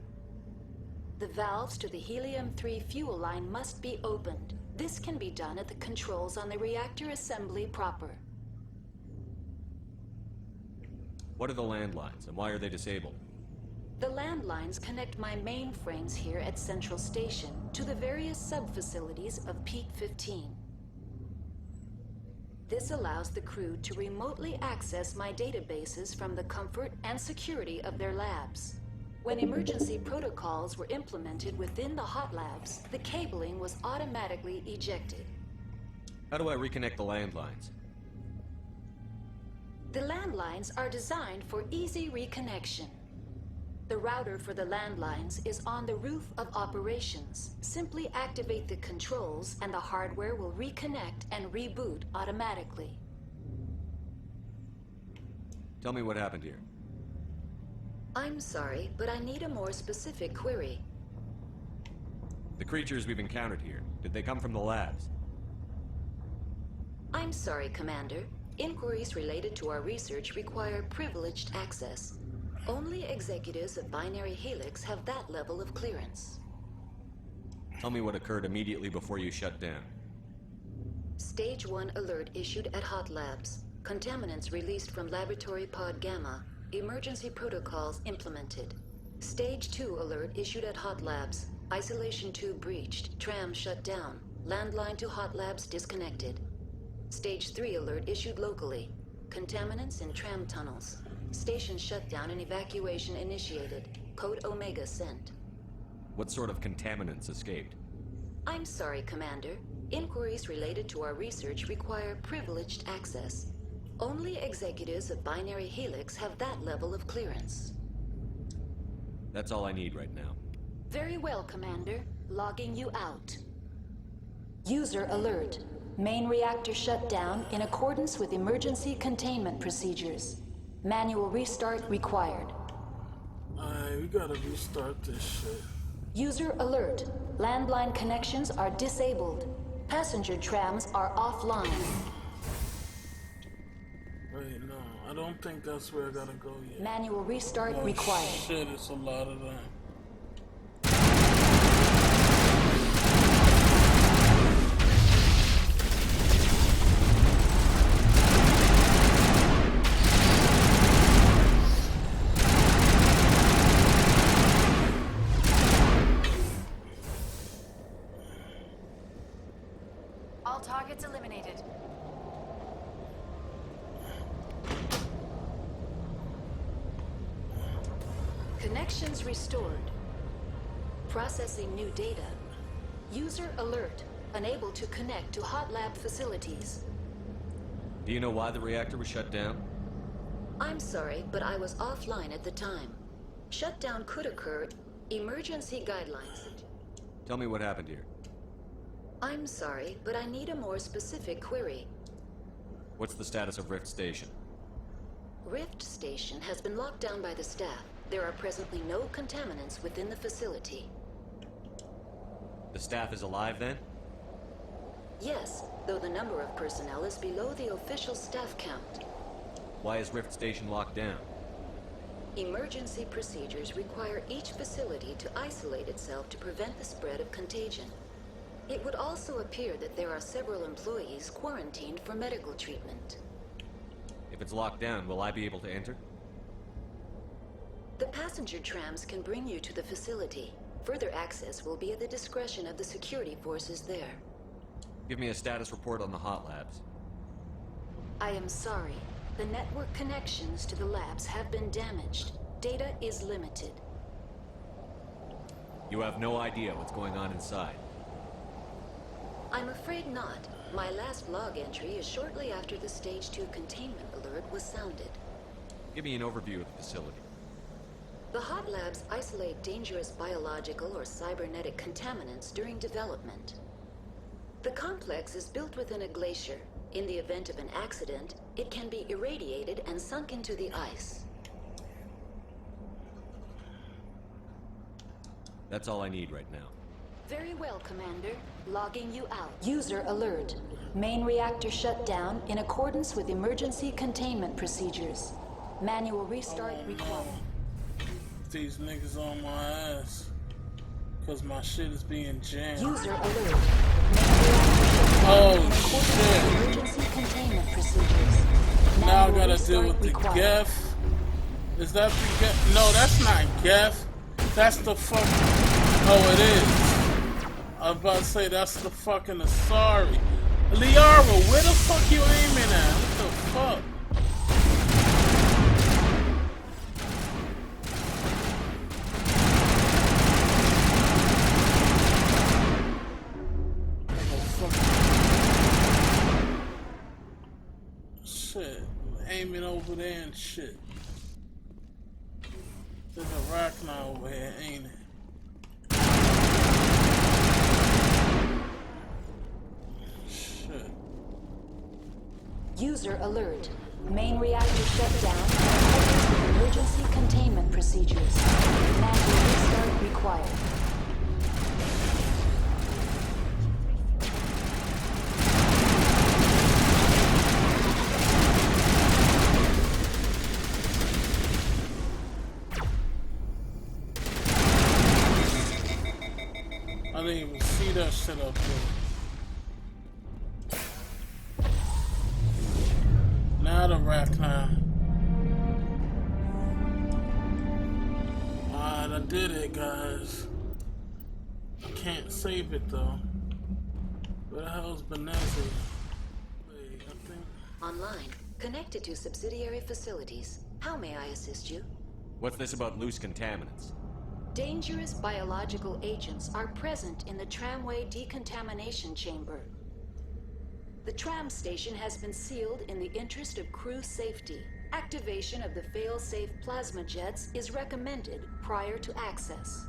The valves to the helium-3 fuel line must be opened. This can be done at the controls on the reactor assembly proper. What are the landlines, and why are they disabled? The landlines connect my mainframes here at Central Station to the various sub-facilities of Peak 15. This allows the crew to remotely access my databases from the comfort and security of their labs. When emergency protocols were implemented within the hot labs, the cabling was automatically ejected. How do I reconnect the landlines? The landlines are designed for easy reconnection. The router for the landlines is on the roof of operations. Simply activate the controls and the hardware will reconnect and reboot automatically. Tell me what happened here. I'm sorry, but I need a more specific query. The creatures we've encountered here, did they come from the labs? I'm sorry, Commander. Inquiries related to our research require privileged access. Only executives of Binary Helix have that level of clearance. Tell me what occurred immediately before you shut down. Stage 1 alert issued at Hot Labs. Contaminants released from Laboratory Pod Gamma. Emergency protocols implemented. Stage 2 alert issued at Hot Labs. Isolation tube breached. Tram shut down. Landline to Hot Labs disconnected. Stage 3 alert issued locally. Contaminants in tram tunnels. Station shutdown and evacuation initiated. Code Omega sent. What sort of contaminants escaped? I'm sorry, Commander. Inquiries related to our research require privileged access. Only executives of Binary Helix have that level of clearance. That's all I need right now. Very well, Commander. Logging you out. User alert. Main reactor shut down in accordance with emergency containment procedures. Manual restart required. Alright, we gotta restart this shit. User alert. Landline connections are disabled. Passenger trams are offline. Wait, no, I don't think that's where I gotta go yet. Manual restart required. Shit, it's a lot of them. All targets eliminated. Connections restored. Processing new data. User alert. Unable to connect to hot lab facilities. Do you know why the reactor was shut down? I'm sorry, but I was offline at the time. Shutdown could occur. Emergency guidelines. Tell me what happened here. I'm sorry, but I need a more specific query. What's the status of Rift Station? Rift Station has been locked down by the staff. There are presently no contaminants within the facility. The staff is alive then? Yes, though the number of personnel is below the official staff count. Why is Rift Station locked down? Emergency procedures require each facility to isolate itself to prevent the spread of contagion. It would also appear that there are several employees quarantined for medical treatment. If it's locked down, will I be able to enter? The passenger trams can bring you to the facility. Further access will be at the discretion of the security forces there. Give me a status report on the hot labs. I am sorry. The network connections to the labs have been damaged. Data is limited. You have no idea what's going on inside. I'm afraid not. My last log entry is shortly after the Stage 2 containment alert was sounded. Give me an overview of the facility. The hot labs isolate dangerous biological or cybernetic contaminants during development. The complex is built within a glacier. In the event of an accident, it can be irradiated and sunk into the ice. That's all I need right now. Very well, Commander. Logging you out. User alert. Main reactor shut down in accordance with emergency containment procedures. Manual restart required. These niggas on my ass. Cause my shit is being jammed. User alert. Oh shit. Emergency containment procedures. Now I gotta deal with the Geth. Is that the Geth? No, that's not Geth. That's the fuck. Oh, it is. I was about to say that's the fucking Asari. Liara, where the fuck you aiming at? What the fuck? Shit, aiming over there and shit. There's a Rachni over here, ain't it? Shit. User alert. Main reactor shut down in accordance with emergency containment procedures. Manual restart required. I didn't even see that shit up there. Now the Rachni. Alright, I did it, guys. I can't save it though. Where the hell's Benizia? Wait, I think. Online. Connected to subsidiary facilities. How may I assist you? What's this about loose contaminants? Dangerous biological agents are present in the tramway decontamination chamber. The tram station has been sealed in the interest of crew safety. Activation of the fail-safe plasma jets is recommended prior to access.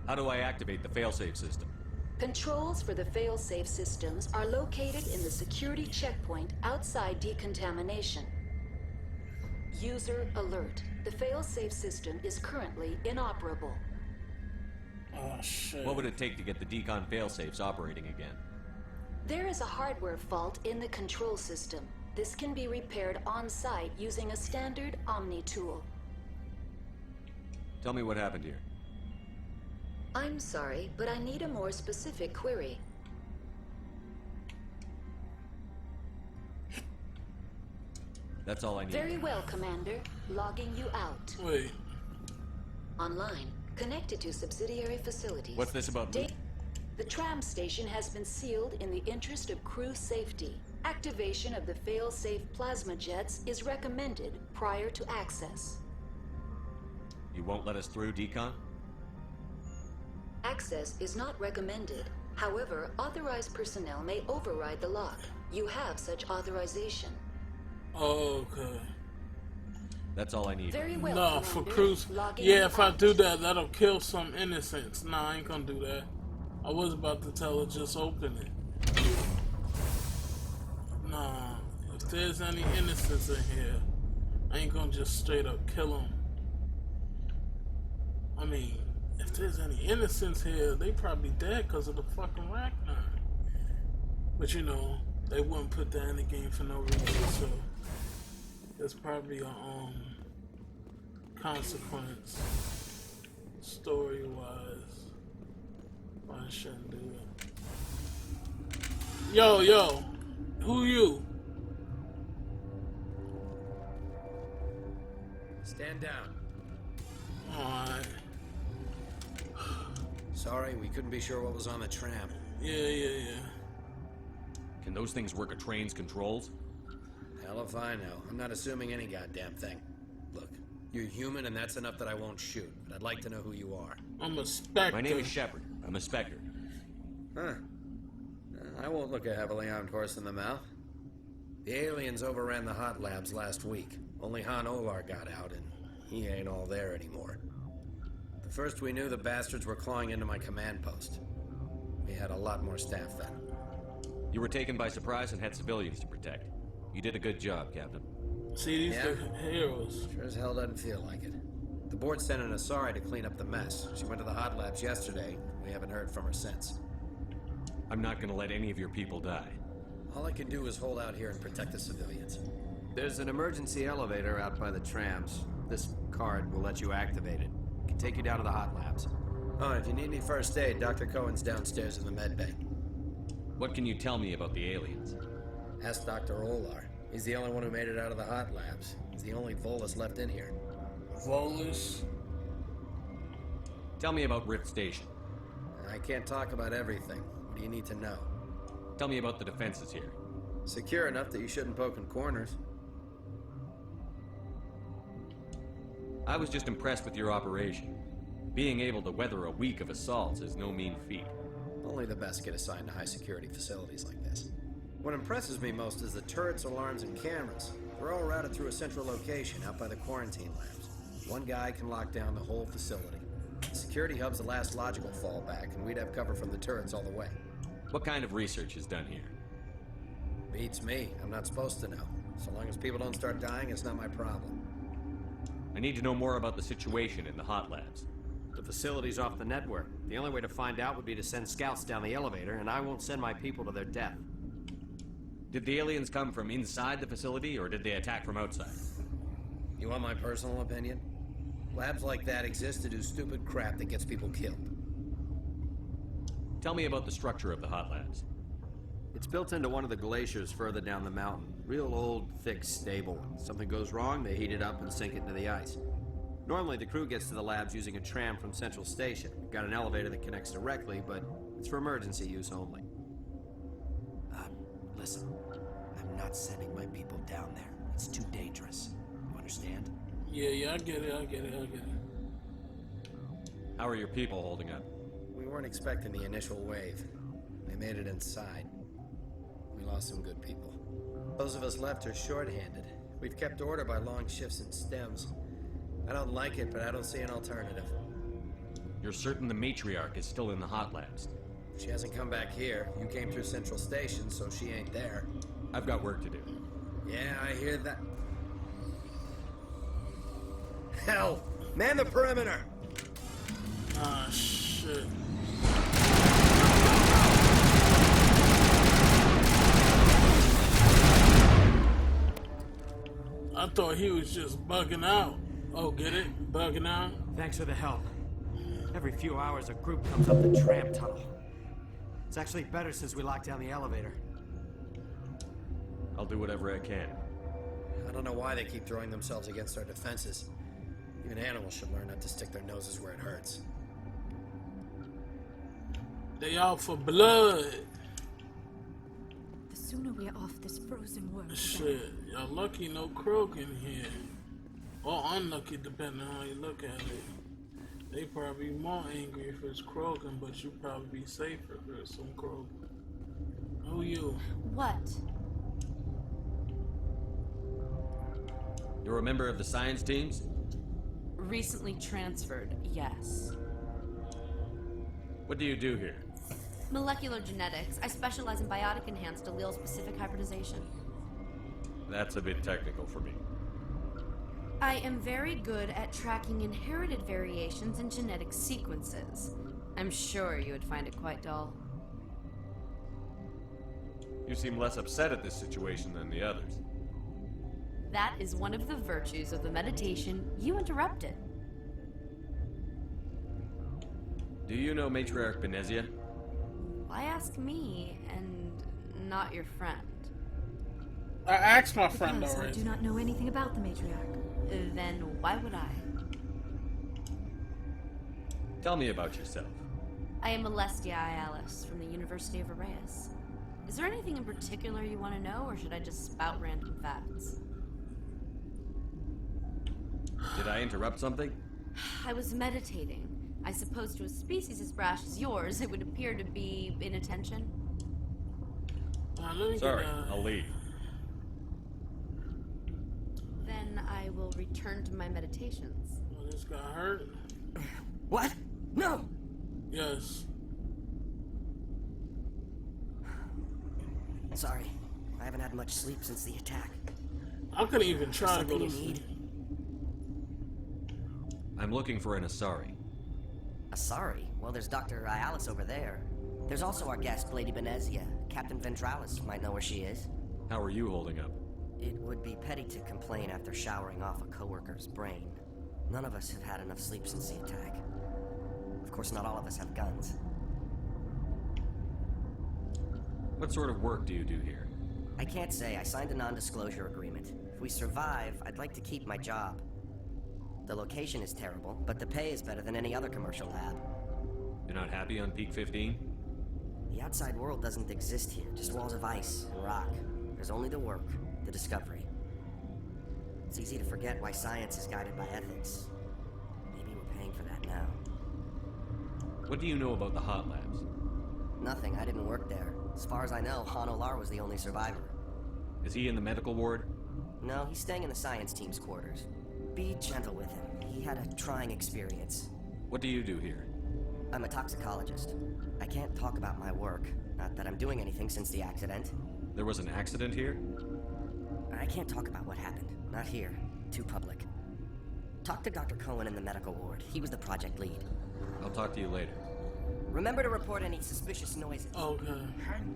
How do I activate the failsafe system? Controls for the fail-safe systems are located in the security checkpoint outside decontamination. User alert. The fail-safe system is currently inoperable. Oh shit. What would it take to get the decon failsafes operating again? There is a hardware fault in the control system. This can be repaired on-site using a standard Omni tool. Tell me what happened here. I'm sorry, but I need a more specific query. That's all I need. Very well, Commander. Logging you out. Wait. Online. Connected to subsidiary facilities. What's this about? The tram station has been sealed in the interest of crew safety. Activation of the fail-safe plasma jets is recommended prior to access. You won't let us through, decon? Access is not recommended. However, authorized personnel may override the lock. You have such authorization. Oh, okay. That's all I need. Very well, no, Commander. for cruise. Yeah, if I do that, that'll kill some innocents. Nah, I ain't gonna do that. I was about to tell her just open it. Nah, if there's any innocents in here, I ain't gonna just straight up kill them. I mean, if there's any innocents here, they probably dead because of the fucking Rachni. But you know, they wouldn't put that in the game for no reason, so there's probably a consequence story-wise. Why I shouldn't do it. Yo, who you? Stand down. Alright. Sorry, we couldn't be sure what was on the tram. Yeah. Can those things work a train's controls? Hell if I know. I'm not assuming any goddamn thing. Look, you're human and that's enough that I won't shoot. But I'd like to know who you are. I'm a Spectre. My name is Shepard. I'm a Spectre. Huh. I won't look a heavily armed horse in the mouth. The aliens overran the hot labs last week. Only Han Olar got out, and he ain't all there anymore. The first we knew, the bastards were clawing into my command post. We had a lot more staff then. You were taken by surprise and had civilians to protect. You did a good job, Captain. See, these are heroes. Sure as hell doesn't feel like it. The board sent an Asari to clean up the mess. She went to the hot labs yesterday. We haven't heard from her since. I'm not gonna let any of your people die. All I can do is hold out here and protect the civilians. There's an emergency elevator out by the trams. This card will let you activate it. It can take you down to the hot labs. Oh, and if you need any first aid, Dr. Cohen's downstairs in the med bay. What can you tell me about the aliens? Ask Dr. Olar. He's the only one who made it out of the hot labs. He's the only Volus left in here. Volus? Tell me about Rift Station. I can't talk about everything. What do you need to know? Tell me about the defenses here. Secure enough that you shouldn't poke in corners. I was just impressed with your operation. Being able to weather a week of assaults is no mean feat. Only the best get assigned to high-security facilities like this. What impresses me most is the turrets, alarms, and cameras. They're all routed through a central location out by the quarantine labs. One guy can lock down the whole facility. The security hub's the last logical fallback, and we'd have cover from the turrets all the way. What kind of research is done here? Beats me. I'm not supposed to know. So long as people don't start dying, it's not my problem. I need to know more about the situation in the hot labs. The facility's off the network. The only way to find out would be to send scouts down the elevator, and I won't send my people to their death. Did the aliens come from inside the facility, or did they attack from outside? You want my personal opinion? Labs like that exist to do stupid crap that gets people killed. Tell me about the structure of the hot labs. It's built into one of the glaciers further down the mountain. Real old, thick, stable one. Something goes wrong, they heat it up and sink it into the ice. Normally, the crew gets to the labs using a tram from Central Station. We've got an elevator that connects directly, but it's for emergency use only. Listen, I'm not sending my people down there. It's too dangerous. You understand? Yeah, I get it. How are your people holding up? We weren't expecting the initial wave. They made it inside. We lost some good people. Those of us left are short-handed. We've kept order by long shifts and stems. I don't like it, but I don't see an alternative. You're certain the matriarch is still in the hot labs? She hasn't come back here. You came through Central Station, so she ain't there. I've got work to do. Yeah, I hear that. Hell! Man the perimeter! Ah, shit. I thought he was just bugging out. Oh, get it? Bugging out? Thanks for the help. Every few hours, a group comes up the tram tunnel. It's actually better since we locked down the elevator. I'll do whatever I can. I don't know why they keep throwing themselves against our defenses. Even animals should learn not to stick their noses where it hurts. They out for blood. The sooner we're off this frozen world. Shit, y'all lucky no Krogan here. Or unlucky, depending on how you look at it. They probably more angry if it's Krogan, but you probably be safer if it's some Krogan. Who you? What? You're a member of the science teams? Recently transferred, yes. What do you do here? Molecular genetics. I specialize in biotic-enhanced allele-specific hybridization. That's a bit technical for me. I am very good at tracking inherited variations in genetic sequences. I'm sure you would find it quite dull. You seem less upset at this situation than the others. That is one of the virtues of the meditation you interrupted. Do you know Matriarch Benizia? Why ask me and not your friend? I asked my friend Because already. I do not know anything about the matriarch. Then why would I? Tell me about yourself. I am Alestia Ialis from the University of Arraeus. Is there anything in particular you want to know, or should I just spout random facts? Did I interrupt something? I was meditating. I suppose to a species as brash as yours, it would appear to be inattention. Sorry, I'll leave. Then I will return to my meditations. Oh, this got hurt? What? No! Yes. Sorry, I haven't had much sleep since the attack. I couldn't even try to go to Something you sleep. need? I'm looking for an Asari. Asari? Well, there's Dr. Ayalis over there. There's also our guest, Lady Benizia. Captain Ventralis might know where she is. How are you holding up? It would be petty to complain after showering off a coworker's brain. None of us have had enough sleep since the attack. Of course, not all of us have guns. What sort of work do you do here? I can't say. I signed a non-disclosure agreement. If we survive, I'd like to keep my job. The location is terrible, but the pay is better than any other commercial lab. You're not happy on Peak 15? The outside world doesn't exist here, just walls of ice and rock. There's only the work, the discovery. It's easy to forget why science is guided by ethics. Maybe we're paying for that now. What do you know about the hot labs? Nothing, I didn't work there. As far as I know, Han Olar was the only survivor. Is he in the medical ward? No, he's staying in the science team's quarters. Be gentle with him. He had a trying experience. What do you do here? I'm a toxicologist. I can't talk about my work. Not that I'm doing anything since the accident. There was an accident here? I can't talk about what happened. Not here. Too public. Talk to Dr. Cohen in the medical ward. He was the project lead. I'll talk to you later. Remember to report any suspicious noises. Okay. Hang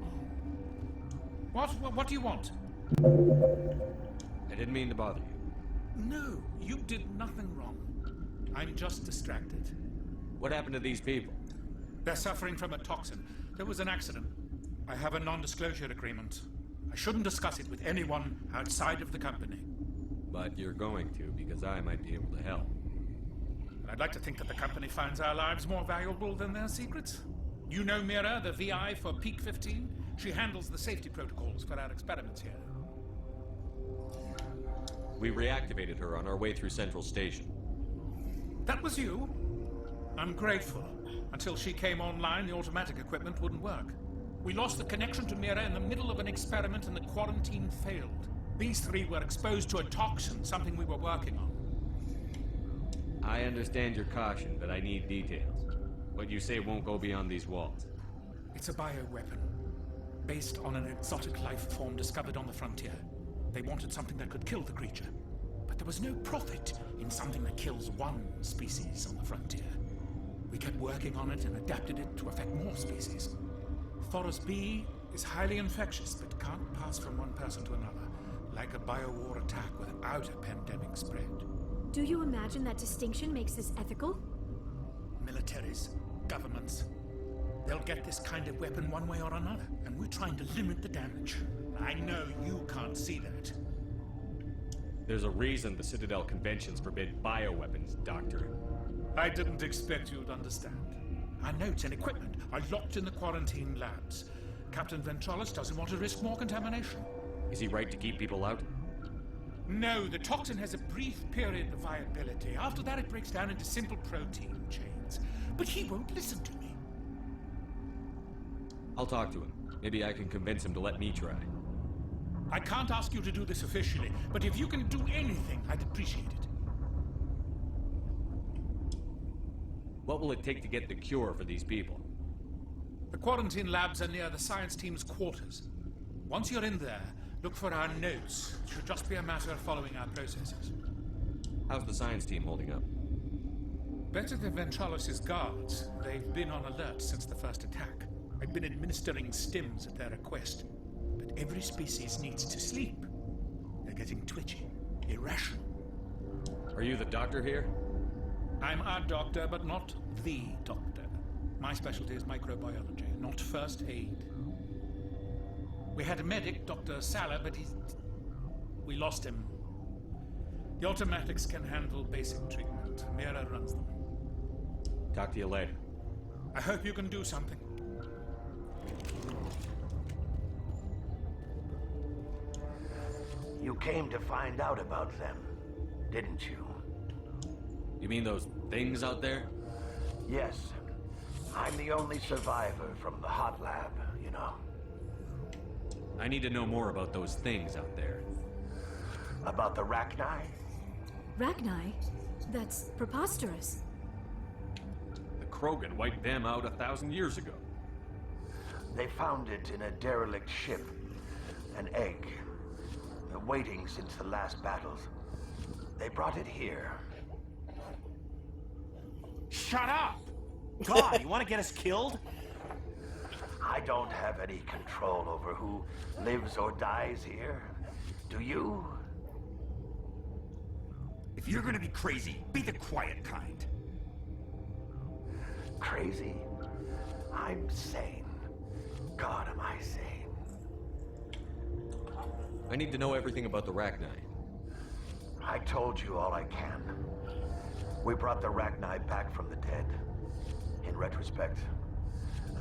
on. What do you want? I didn't mean to bother you. No, you did nothing wrong. I'm just distracted. What happened to these people? They're suffering from a toxin. There was an accident. I have a non-disclosure agreement. I shouldn't discuss it with anyone outside of the company. But you're going to, because I might be able to help. And I'd like to think that the company finds our lives more valuable than their secrets. You know Mira, the VI for Peak 15? She handles the safety protocols for our experiments here. We reactivated her on our way through Central Station. That was you? I'm grateful. Until she came online, the automatic equipment wouldn't work. We lost the connection to Mira in the middle of an experiment and the quarantine failed. These three were exposed to a toxin, something we were working on. I understand your caution, but I need details. What you say won't go beyond these walls. It's a bioweapon, based on an exotic life form discovered on the frontier. They wanted something that could kill the creature, but there was no profit in something that kills one species on the frontier. We kept working on it and adapted it to affect more species. Thoros B is highly infectious, but can't pass from one person to another, like a biowar attack without a pandemic spread. Do you imagine that distinction makes this ethical? Militaries, governments, they'll get this kind of weapon one way or another, and we're trying to limit the damage. I know you can't see that. There's a reason the Citadel conventions forbid bioweapons, Doctor. I didn't expect you'd understand. Our notes and equipment are locked in the quarantine labs. Captain Ventralis doesn't want to risk more contamination. Is he right to keep people out? No, the toxin has a brief period of viability. After that, it breaks down into simple protein chains. But he won't listen to me. I'll talk to him. Maybe I can convince him to let me try. I can't ask you to do this officially, but if you can do anything, I'd appreciate it. What will it take to get the cure for these people? The quarantine labs are near the science team's quarters. Once you're in there, look for our notes. It should just be a matter of following our processes. How's the science team holding up? Better than Ventralis' guards. They've been on alert since the first attack. I've been administering stims at their request. But every species needs to sleep. They're getting twitchy, irrational. Are you the doctor here? I'm a doctor, but not the doctor. My specialty is microbiology, not first aid. We had a medic, Dr. Sala, but we lost him. The automatics can handle basic treatment. Mira runs them. Talk to you later. I hope you can do something. You came to find out about them, didn't you? You mean those things out there? Yes. I'm the only survivor from the hot lab, you know. I need to know more about those things out there. About the Rachni? Rachni? That's preposterous. The Krogan wiped them out 1,000 years ago. They found it in a derelict ship. An egg. Waiting since the last battles. They brought it here. Shut up! God, you want to get us killed? I don't have any control over who lives or dies here. Do you? If you're gonna be crazy, be the quiet kind. Crazy? I'm sane. God, am I sane? I need to know everything about the Rachni. I told you all I can. We brought the Rachni back from the dead. In retrospect,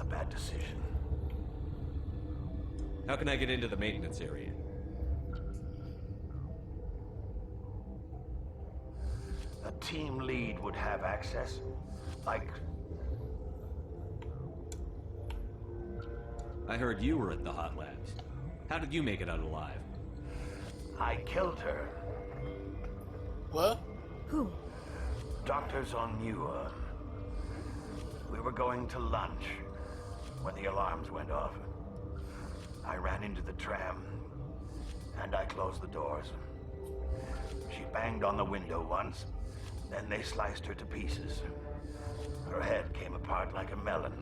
a bad decision. How can I get into the maintenance area? A team lead would have access. Like... I heard you were at the hot labs. How did you make it out alive? I killed her. What? Who? Doctors on Muir. We were going to lunch when the alarms went off. I ran into the tram, and I closed the doors. She banged on the window once, then they sliced her to pieces. Her head came apart like a melon.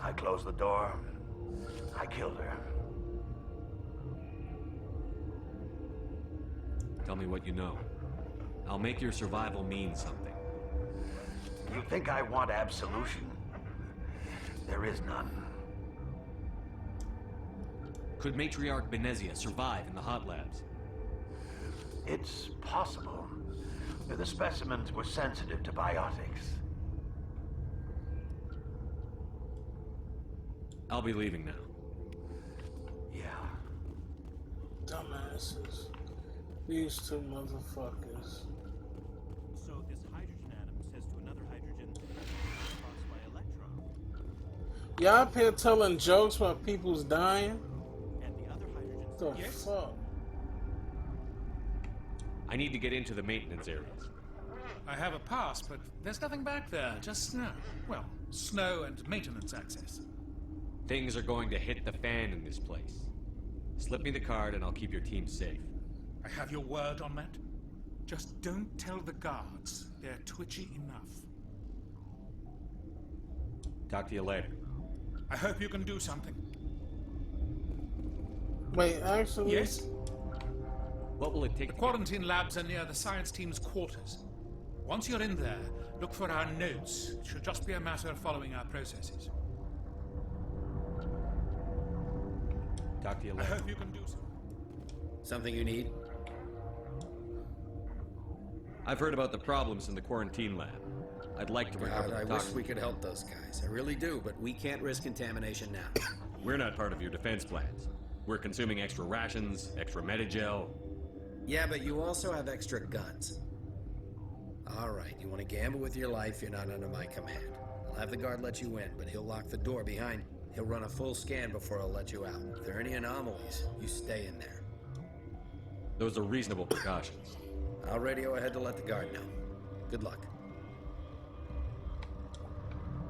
I closed the door. I killed her. Tell me what you know. I'll make your survival mean something. You think I want absolution? There is none. Could Matriarch Benizia survive in the hot labs? It's possible. The specimens were sensitive to biotics. I'll be leaving now. Yeah. Dumbasses. These two motherfuckers. So this hydrogen atom says to another hydrogen, caused by electron. Y'all up here telling jokes while people's dying? And the other hydrogen The yes. fuck? I need to get into the maintenance areas. I have a pass, but there's nothing back there, just snow. Well, snow and maintenance access. Things are going to hit the fan in this place. Slip me the card and I'll keep your team safe. I have your word on that. Just don't tell the guards. They're twitchy enough. Talk to you later. I hope you can do something. Wait, actually... Yes? What will it take? The quarantine labs are near the science team's quarters. Once you're in there, look for our notes. It should just be a matter of following our processes. Talk to you I later. hope you can do something. Something you need? I've heard about the problems in the quarantine lab. I'd like to recover God, the I wish toxin. we could help those guys. I really do, but we can't risk contamination now. We're not part of your defense plans. We're consuming extra rations, extra Medigel. Yeah, but you also have extra guns. All right, you want to gamble with your life, you're not under my command. I'll have the guard let you in, but he'll lock the door behind you. He'll run a full scan before he'll let you out. If there are any anomalies, you stay in there. Those are reasonable precautions. I'll radio ahead to let the guard know. Good luck.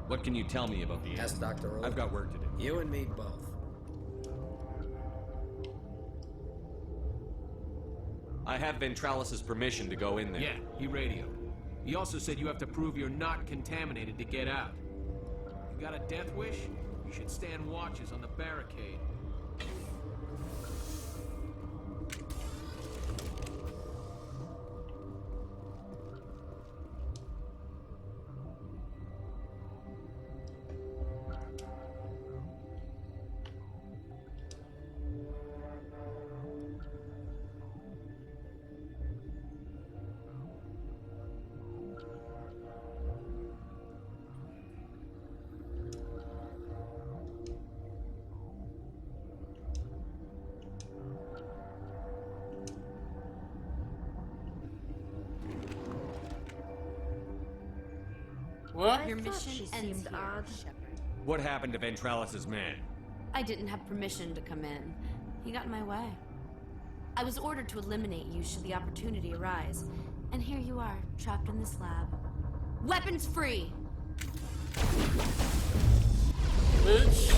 What can you tell me about the Ask Dr. Earl. I've got work to do. You and me both. I have Ventralis' permission to go in there. Yeah, he radioed. He also said you have to prove you're not contaminated to get out. You got a death wish? You should stand watches on the barricade. What? Your I thought mission she ends seemed here, odd. Shepard. What happened to Ventralis' man? I didn't have permission to come in. He got in my way. I was ordered to eliminate you should the opportunity arise. And here you are, trapped in this lab. Weapons free! Bitch.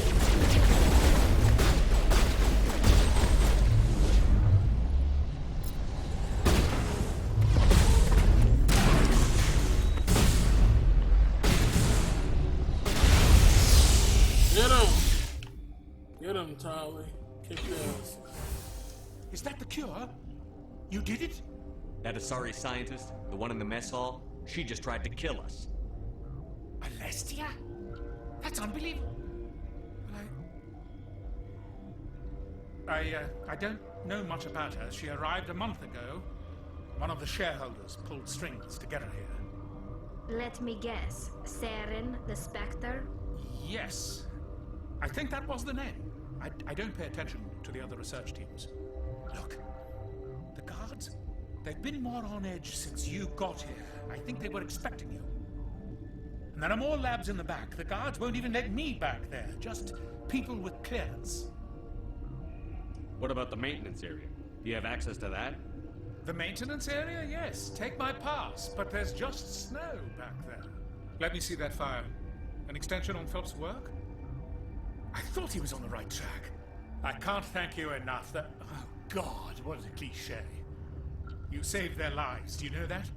Get him, Tyler. Kick your ass. Is that the cure? You did it? That Asari scientist, the one in the mess hall, she just tried to kill us. Alestia? That's unbelievable. I don't know much about her. She arrived a month ago. One of the shareholders pulled strings to get her here. Let me guess. Saren, the Spectre? Yes. I think that was the name. I don't pay attention to the other research teams. Look, the guards, they've been more on edge since you got here. I think they were expecting you. And there are more labs in the back. The guards won't even let me back there. Just people with clearance. What about the maintenance area? Do you have access to that? The maintenance area? Yes. Take my pass. But there's just snow back there. Let me see that file. An extension on Phelps' work? I thought he was on the right track. I can't thank you enough. That... Oh, God, what a cliche. You saved their lives. Do you know that?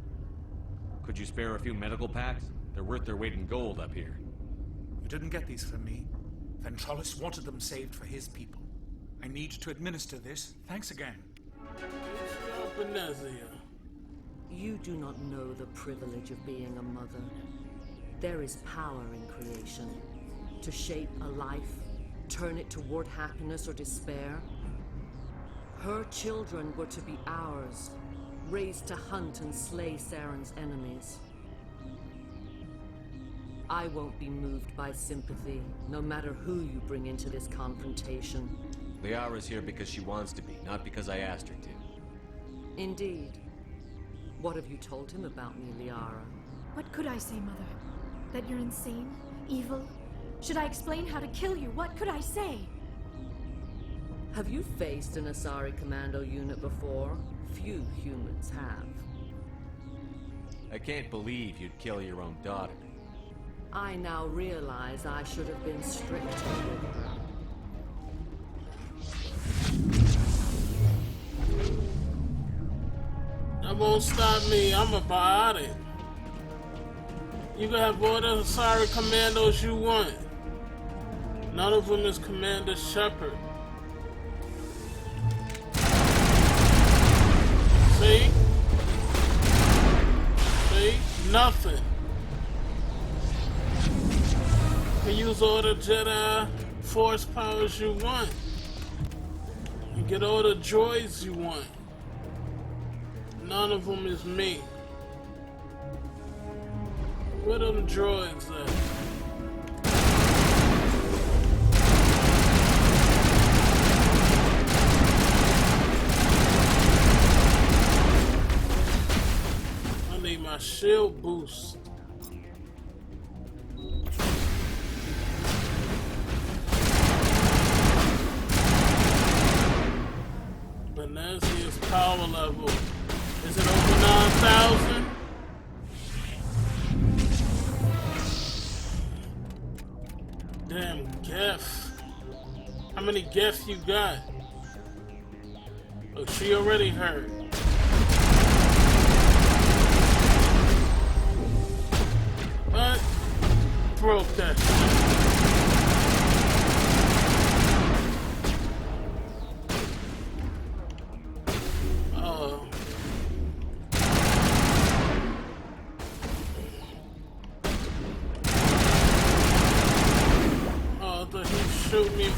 Could you spare a few medical packs? They're worth their weight in gold up here. You didn't get these from me. Ventralis wanted them saved for his people. I need to administer this. Thanks again. Benizia. You do not know the privilege of being a mother. There is power in creation. To shape a life, turn it toward happiness or despair. Her children were to be ours, raised to hunt and slay Saren's enemies. I won't be moved by sympathy, no matter who you bring into this confrontation. Liara's here because she wants to be, not because I asked her to. Indeed. What have you told him about me, Liara? What could I say, Mother? That you're insane? Evil? Should I explain how to kill you? What could I say? Have you faced an Asari commando unit before? Few humans have. I can't believe you'd kill your own daughter. I now realize I should have been stricter with her. That won't stop me. I'm about it. You can have all the Asari commandos you want. None of them is Commander Shepard. See? See? Nothing. You can use all the Jedi Force powers you want. You get all the droids you want. None of them is me. Where them droids at? I need my shield boost. Benezia's power level. Is it over 9,000? Damn, Geth. How many Geths you got? Oh, she already hurt. What? Broke that shit. Shoot me.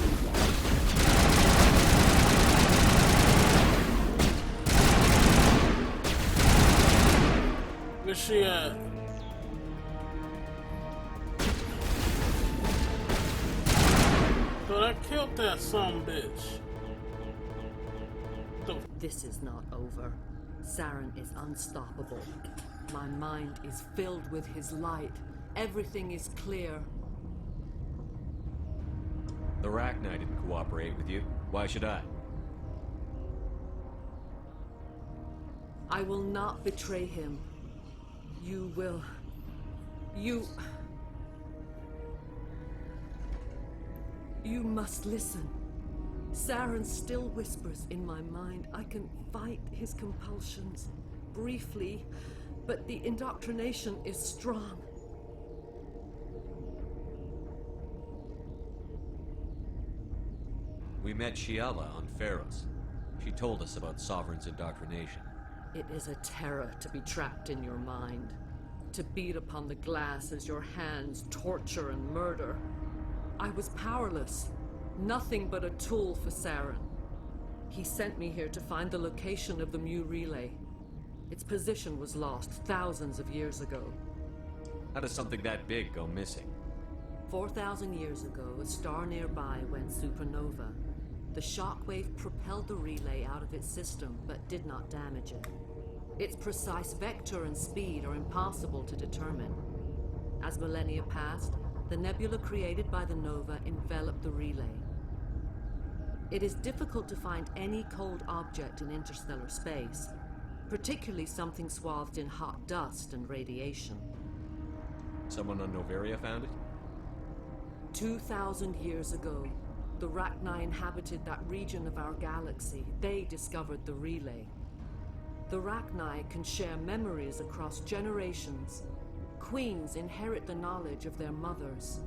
Where's she at? But I killed that sumbitch. This is not over. Saren is unstoppable. My mind is filled with his light. Everything is clear. The Rachni didn't cooperate with you. Why should I? I will not betray him. You will. You must listen. Saren still whispers in my mind. I can fight his compulsions briefly, but the indoctrination is strong. We met Shiala on Pharos. She told us about Sovereign's indoctrination. It is a terror to be trapped in your mind. To beat upon the glass as your hands torture and murder. I was powerless. Nothing but a tool for Saren. He sent me here to find the location of the Mu relay. Its position was lost thousands of years ago. How does something that big go missing? 4,000 years ago, a star nearby went supernova. The shockwave propelled the relay out of its system, but did not damage it. Its precise vector and speed are impossible to determine. As millennia passed, the nebula created by the nova enveloped the relay. It is difficult to find any cold object in interstellar space, particularly something swathed in hot dust and radiation. Someone on Noveria found it? 2,000 years ago, the Rachni inhabited that region of our galaxy. They discovered the relay. The Rachni can share memories across generations. Queens inherit the knowledge of their mothers.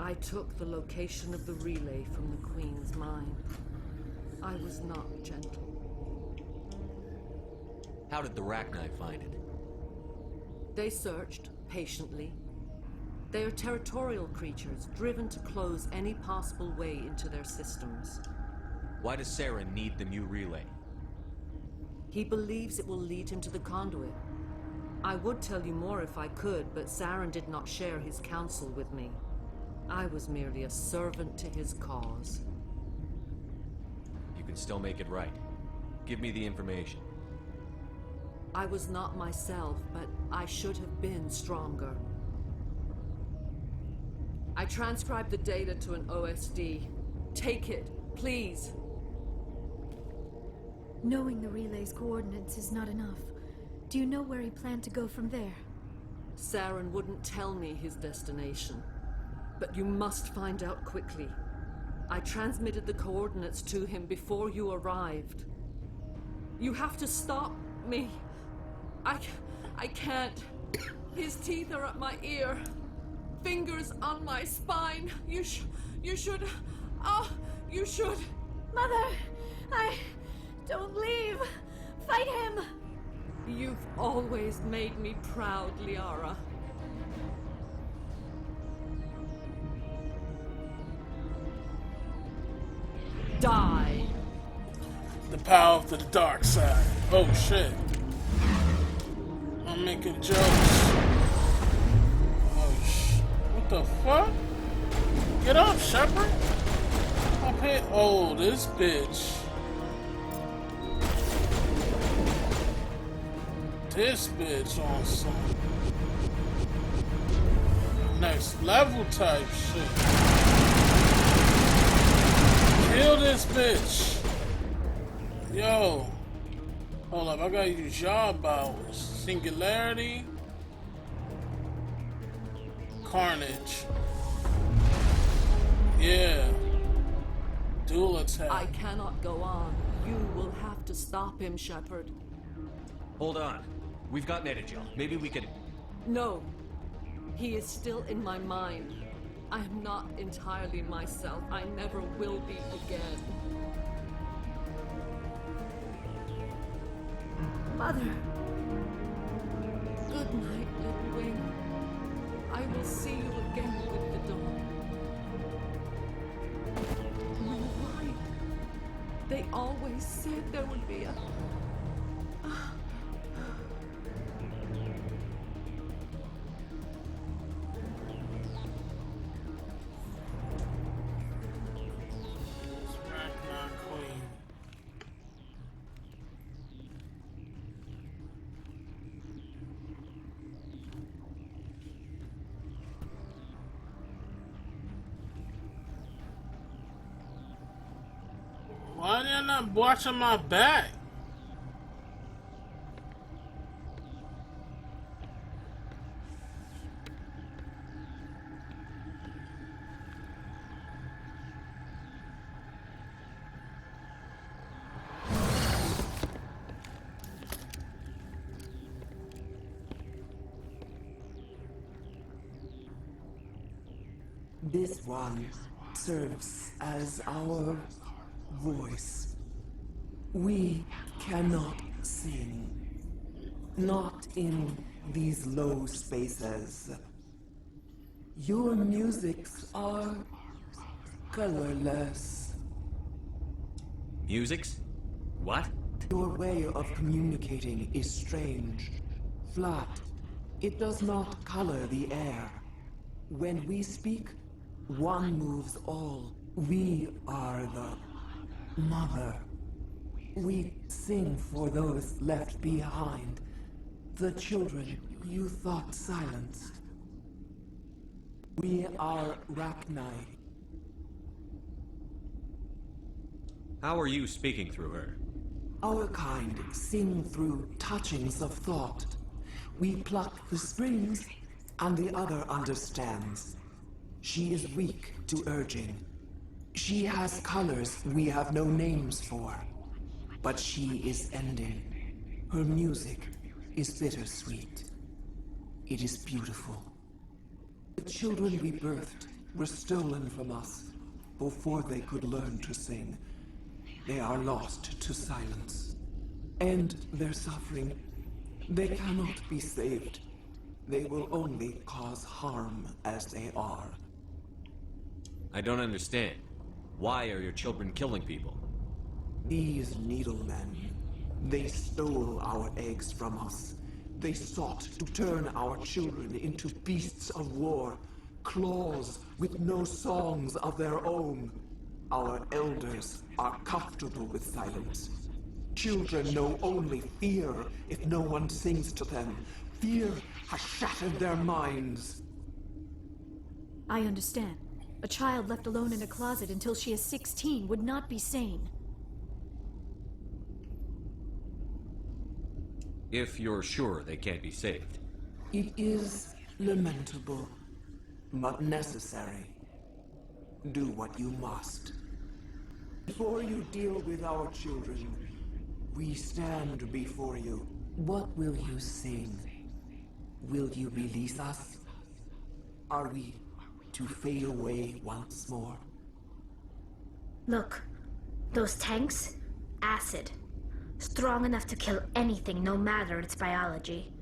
I took the location of the relay from the Queen's mind. I was not gentle. How did the Rachni find it? They searched, patiently. They are territorial creatures, driven to close any possible way into their systems. Why does Saren need the Mu relay? He believes it will lead him to the conduit. I would tell you more if I could, but Saren did not share his counsel with me. I was merely a servant to his cause. You can still make it right. Give me the information. I was not myself, but I should have been stronger. I transcribed the data to an OSD. Take it, please. Knowing the relay's coordinates is not enough. Do you know where he planned to go from there? Saren wouldn't tell me his destination. But you must find out quickly. I transmitted the coordinates to him before you arrived. You have to stop me. I can't. His teeth are at my ear. Fingers on my spine. You should. Oh, you should. Mother! Don't leave! Fight him! You've always made me proud, Liara. Die! The power of the dark side. Oh shit. I'm making jokes. Oh shit. What the fuck? Get up, Shepard! Up here. Oh, this bitch. This bitch on some next level type shit. Kill this bitch. Yo. Hold up, I gotta use job powers. Singularity. Carnage. Yeah. Dual attack. I cannot go on. You will have to stop him, Shepard. Hold on. We've got Netagel. Maybe we could... No. He is still in my mind. I am not entirely myself. I never will be again. Mother. Good night, little wing. I will see you again with the dawn. You were right. They always said there would be a... not watching my back. This one serves as our voice. We cannot sing. Not in these low spaces. Your musics are colorless. Musics? What? Your way of communicating is strange. Flat. It does not color the air. When we speak, one moves all. We are the mother. We sing for those left behind. The children you thought silenced. We are Rachni. How are you speaking through her? Our kind sing through touchings of thought. We pluck the springs, and the other understands. She is weak to urging. She has colors we have no names for. But she is ending. Her music is bittersweet. It is beautiful. The children we birthed were stolen from us before they could learn to sing. They are lost to silence. End their suffering. They cannot be saved. They will only cause harm as they are. I don't understand. Why are your children killing people? These needlemen, they stole our eggs from us. They sought to turn our children into beasts of war, claws with no songs of their own. Our elders are comfortable with silence. Children know only fear if no one sings to them. Fear has shattered their minds. I understand. A child left alone in a closet until she is 16 would not be sane. If you're sure they can't be saved. It is lamentable, but necessary. Do what you must. Before you deal with our children, we stand before you. What will you sing? Will you release us? Are we to fade away once more? Look, those tanks? Acid. Strong enough to kill anything, no matter its biology.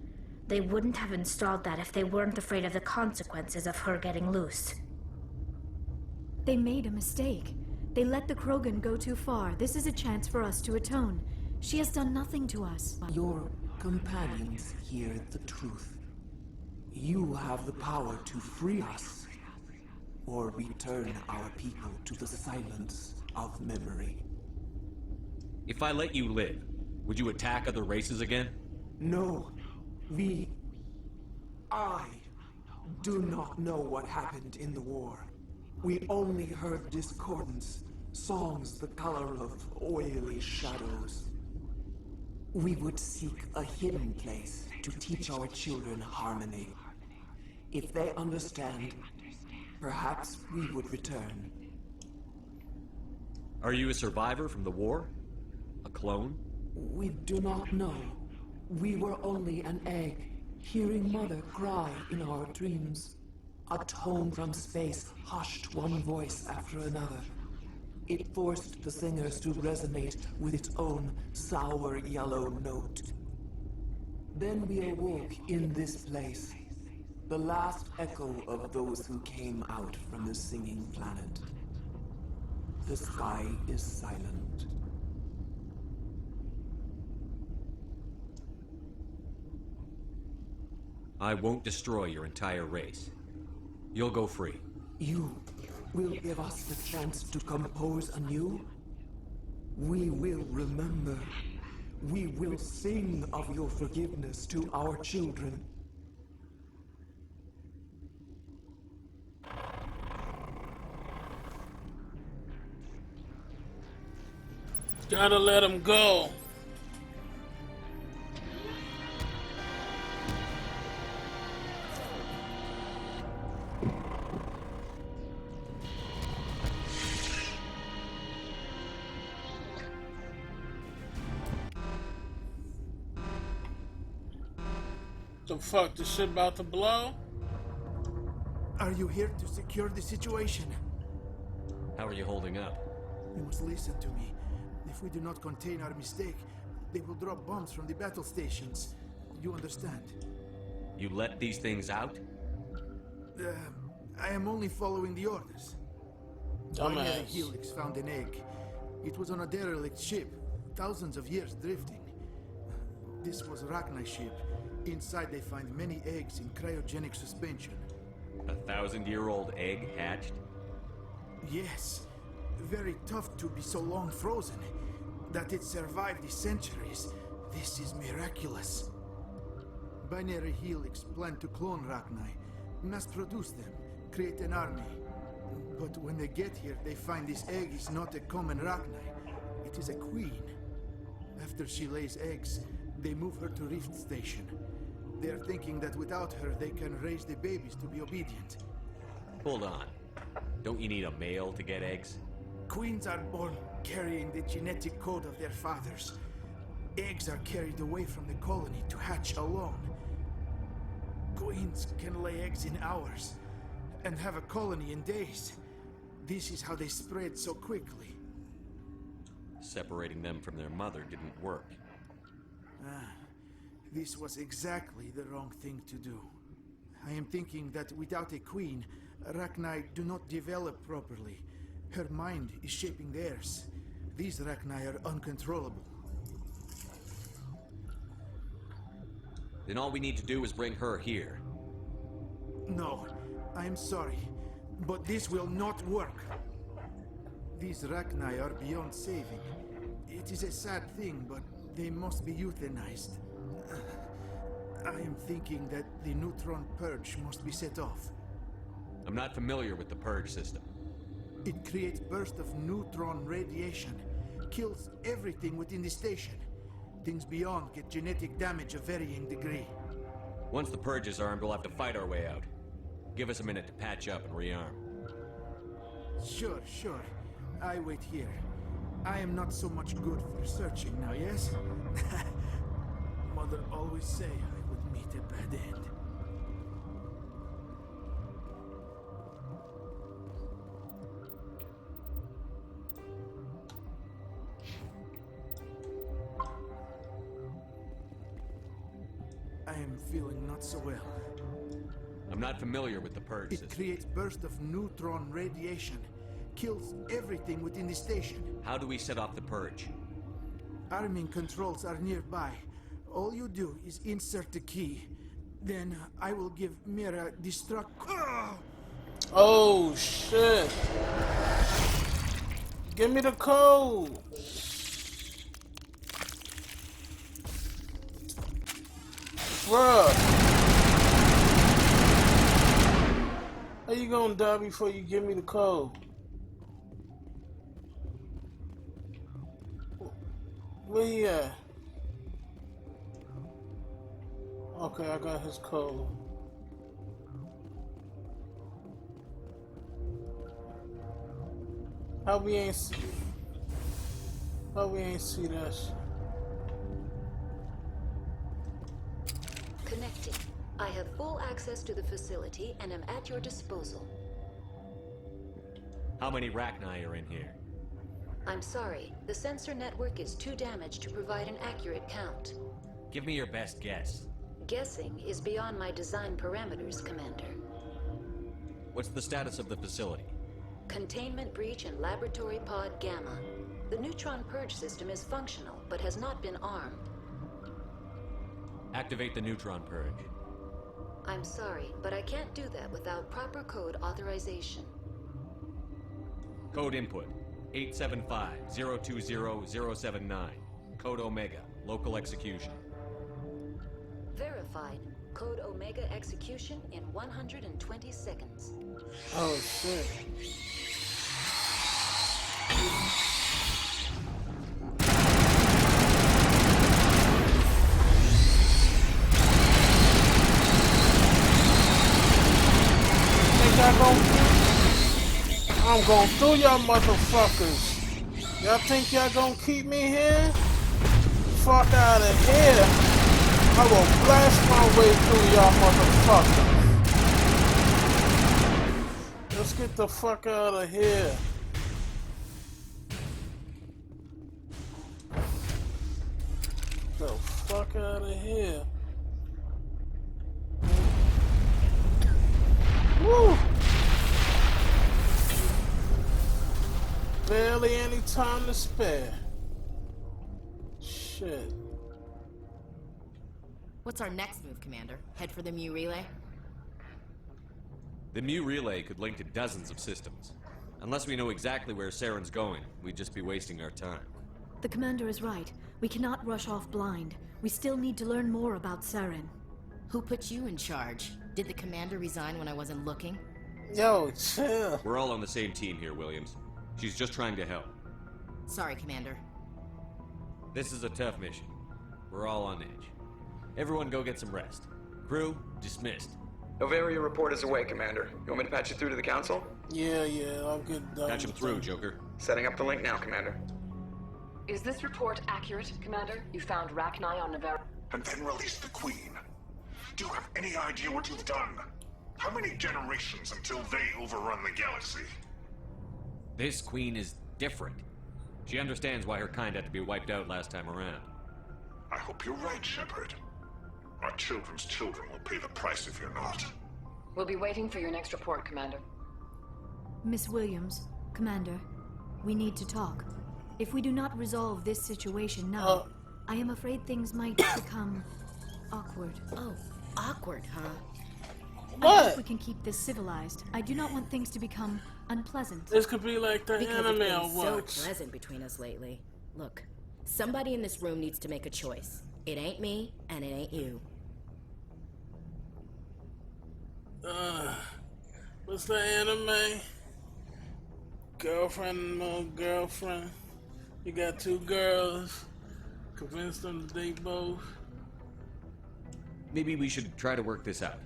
They wouldn't have installed that if they weren't afraid of the consequences of her getting loose. They made a mistake. They let the Krogan go too far. This is a chance for us to atone. She has done nothing to us. Your companions hear the truth. You have the power to free us, or return our people to the silence of memory. If I let you live, would you attack other races again? No. I do not know what happened in the war. We only heard discordance, songs the color of oily shadows. We would seek a hidden place to teach our children harmony. If they understand, perhaps we would return. Are you a survivor from the war? A clone? We do not know. We were only an egg, hearing Mother cry in our dreams. A tone from space hushed one voice after another. It forced the singers to resonate with its own sour yellow note. Then we awoke in this place, the last echo of those who came out from the singing planet. The sky is silent. I won't destroy your entire race. You'll go free. You will give us the chance to compose anew? We will remember. We will sing of your forgiveness to our children. Gotta let him go. The fuck, this shit about to blow? Are you here to secure the situation? How are you holding up? You must listen to me. If we do not contain our mistake, they will drop bombs from the battle stations. You understand? You let these things I am only following the orders. Binary Helix found an egg. It was on a derelict ship, thousands of years drifting. This was Rachni's ship. Inside they find many eggs in cryogenic suspension. 1,000-year-old egg hatched? Yes. Very tough to be so long frozen. That it survived the centuries. This is miraculous. Binary Helix planned to clone Rachni, mass produce them, create an army. But when they get here, they find this egg is not a common Rachni. It is a queen. After she lays eggs, they move her to Rift Station. They are thinking that without her, they can raise the babies to be obedient. Hold on. Don't you need a male to get eggs? Queens are born carrying the genetic code of their fathers. Eggs are carried away from the colony to hatch alone. Queens can lay eggs in hours and have a colony in days. This is how they spread so quickly. Separating them from their mother didn't work. This was exactly the wrong thing to do. I am thinking that without a queen, Rachni do not develop properly. Her mind is shaping theirs. These Rachni are uncontrollable. Then all we need to do is bring her here. No, I am sorry, but this will not work. These Rachni are beyond saving. It is a sad thing, but they must be euthanized. I am thinking that the neutron purge must be set off. I'm not familiar with the purge system. It creates bursts of neutron radiation, kills everything within the station. Things beyond get genetic damage of varying degree. Once the purge is armed, we'll have to fight our way out. Give us a minute to patch up and rearm. Sure. I wait here. I am not so much good for searching now, yes? Mother always say I would meet a bad end. I am feeling not so well. I'm not familiar with the purge system. It creates bursts of neutron radiation, kills everything within the station. How do we set off the purge? Arming controls are nearby. All you do is insert the key. Then I will give Mira destruct. Oh shit! Give me the code. Bruh. How you gonna die before you give me the code? Where he at? Okay, I got his code. How we ain't see that shit? Connecting. I have full access to the facility and am at your disposal. How many Rachni are in here? I'm sorry, the sensor network is too damaged to provide an accurate count. Give me your best guess. Guessing is beyond my design parameters, Commander. What's the status of the facility? Containment breach in Laboratory Pod Gamma. The neutron purge system is functional, but has not been armed. Activate the neutron purge. I'm sorry, but I can't do that without proper code authorization. Code input 875-020-079. Code Omega. Local execution. Verified. Code Omega execution in 120 seconds. Oh shit. I'm going through y'all motherfuckers. Y'all think y'all gonna keep me here? Fuck out of here. I will blast my way through y'all motherfuckers. Let's get the fuck out of here. The fuck out of here. Woo! Barely any time to spare. Shit. What's our next move, Commander? Head for the Mu Relay? The Mu Relay could link to dozens of systems. Unless we know exactly where Saren's going, we'd just be wasting our time. The commander is right. We cannot rush off blind. We still need to learn more about Saren. Who put you in charge? Did the commander resign when I wasn't looking? Yo, chill. We're all on the same team here, Williams. She's just trying to help. Sorry, Commander. This is a tough mission. We're all on edge. Everyone go get some rest. Crew, dismissed. Noveria report is away, Commander. You want me to patch you through to the Council? Yeah, I'll get done. Patch him through, Joker. Setting up the link now, Commander. Is this report accurate, Commander? You found Rachni on Noveria? And then released the Queen. Do you have any idea what you've done? How many generations until they overrun the galaxy? This Queen is different. She understands why her kind had to be wiped out last time around. I hope you're right, Shepard. Our children's children will pay the price if you're not. We'll be waiting for your next report, Commander. Miss Williams, Commander, we need to talk. If we do not resolve this situation now, I am afraid things might become awkward. Oh, awkward, huh? I hope we can keep this civilized. I do not want things to become unpleasant. This could be like the Because anime it's I been watched. so pleasant between us lately. Look, somebody in this room needs to make a choice. It ain't me, and it ain't you. What's the anime? Girlfriend, no girlfriend. You got two girls. Convince them to date both. Maybe we should try to work this out.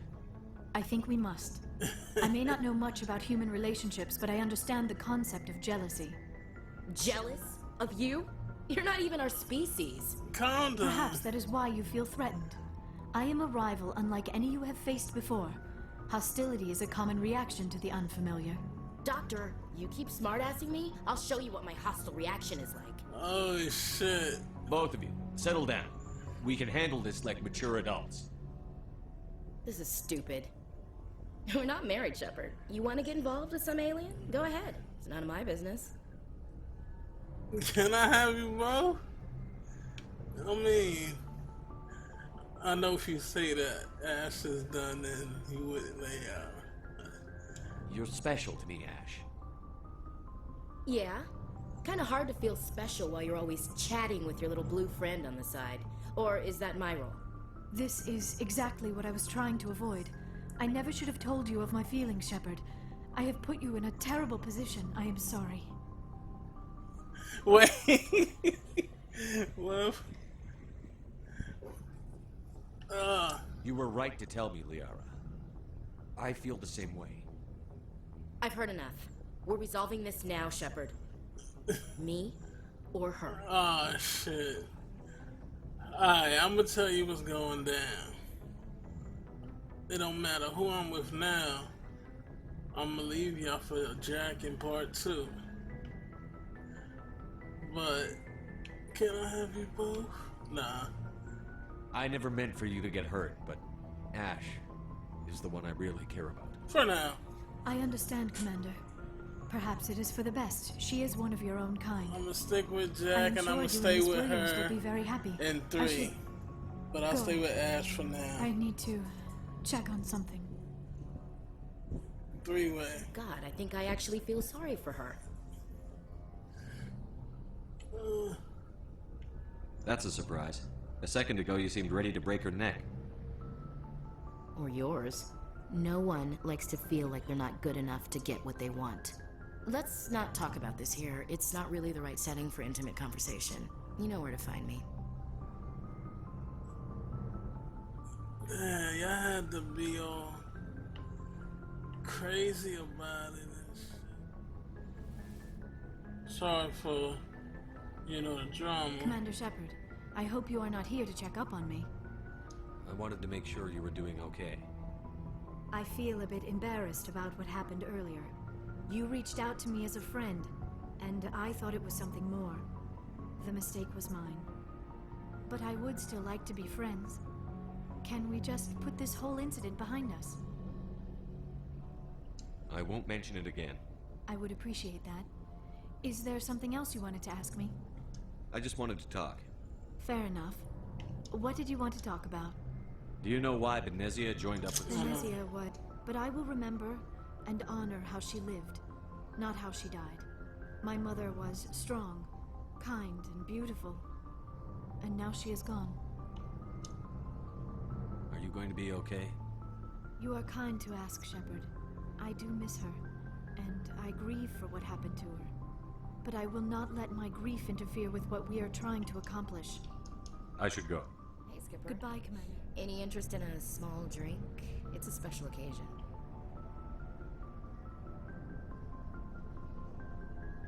I think we must. I may not know much about human relationships, but I understand the concept of jealousy. Jealous? Of you? You're not even our species. Condom. Perhaps that is why you feel threatened. I am a rival unlike any you have faced before. Hostility is a common reaction to the unfamiliar. Doctor, you keep smartassing me, I'll show you what my hostile reaction is like. Oh shit. Both of you, settle down. We can handle this like mature adults. This is stupid. We're not married, Shepard. You want to get involved with some alien? Go ahead. It's none of my business. Can I have you both? I mean, I know if you say that Ash is done, then you wouldn't lay out. You're special to me, Ash. Yeah. Kind of hard to feel special while you're always chatting with your little blue friend on the side. Or is that my role? This is exactly what I was trying to avoid. I never should have told you of my feelings, Shepard. I have put you in a terrible position. I am sorry. Wait. Well. You were right to tell me, Liara. I feel the same way. I've heard enough. We're resolving this now, Shepard. Me or her. Oh, shit. Alright, I'm gonna tell you what's going down. It don't matter who I'm with now. I'm gonna leave y'all for Jack in part 2. But, can I have you both? Nah. I never meant for you to get hurt, but Ash is the one I really care about. For now. I understand, Commander. Perhaps it is for the best. She is one of your own kind. I'm gonna stick with Jack, and I'm gonna sure stay Miss with Williams her will be very happy. in 3. But I'll Go. stay with Ash for now. I need to check on something. 3-way. God, I think I actually feel sorry for her. That's a surprise. A second ago, you seemed ready to break her neck. Or yours. No one likes to feel like they're not good enough to get what they want. Let's not talk about this here. It's not really the right setting for intimate conversation. You know where to find me. Yeah, y'all had to be all crazy about it and shit. Sorry for, the drama. Commander Shepard, I hope you are not here to check up on me. I wanted to make sure you were doing okay. I feel a bit embarrassed about what happened earlier. You reached out to me as a friend, and I thought it was something more. The mistake was mine. But I would still like to be friends. Can we just put this whole incident behind us? I won't mention it again. I would appreciate that. Is there something else you wanted to ask me? I just wanted to talk. Fair enough. What did you want to talk about? Do you know why Benizia joined up with Benizia, what? But I will remember and honor how she lived, not how she died. My mother was strong, kind, and beautiful. And now she is gone. Are you going to be okay? You are kind to ask, Shepard. I do miss her, and I grieve for what happened to her. But I will not let my grief interfere with what we are trying to accomplish. I should go. Hey, Skipper. Goodbye, Commander. Any interest in a small drink? It's a special occasion.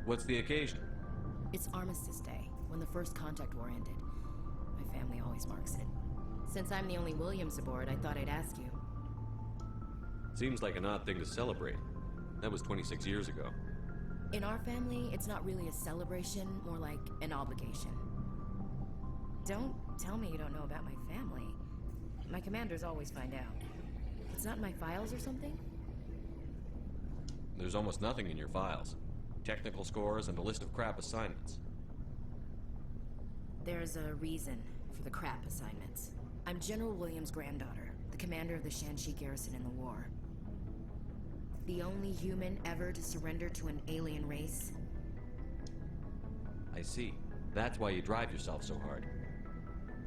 What's the occasion? It's Armistice Day, when the First Contact War ended. My family always marks it. Since I'm the only Williams aboard, I thought I'd ask you. Seems like an odd thing to celebrate. That was 26 years ago. In our family, it's not really a celebration, more like an obligation. Don't tell me you don't know about my family. My commanders always find out. It's not in my files or something? There's almost nothing in your files. Technical scores and a list of crap assignments. There's a reason for the crap assignments. I'm General Williams' granddaughter, the commander of the Shanxi garrison in the war. The only human ever to surrender to an alien race. I see. That's why you drive yourself so hard.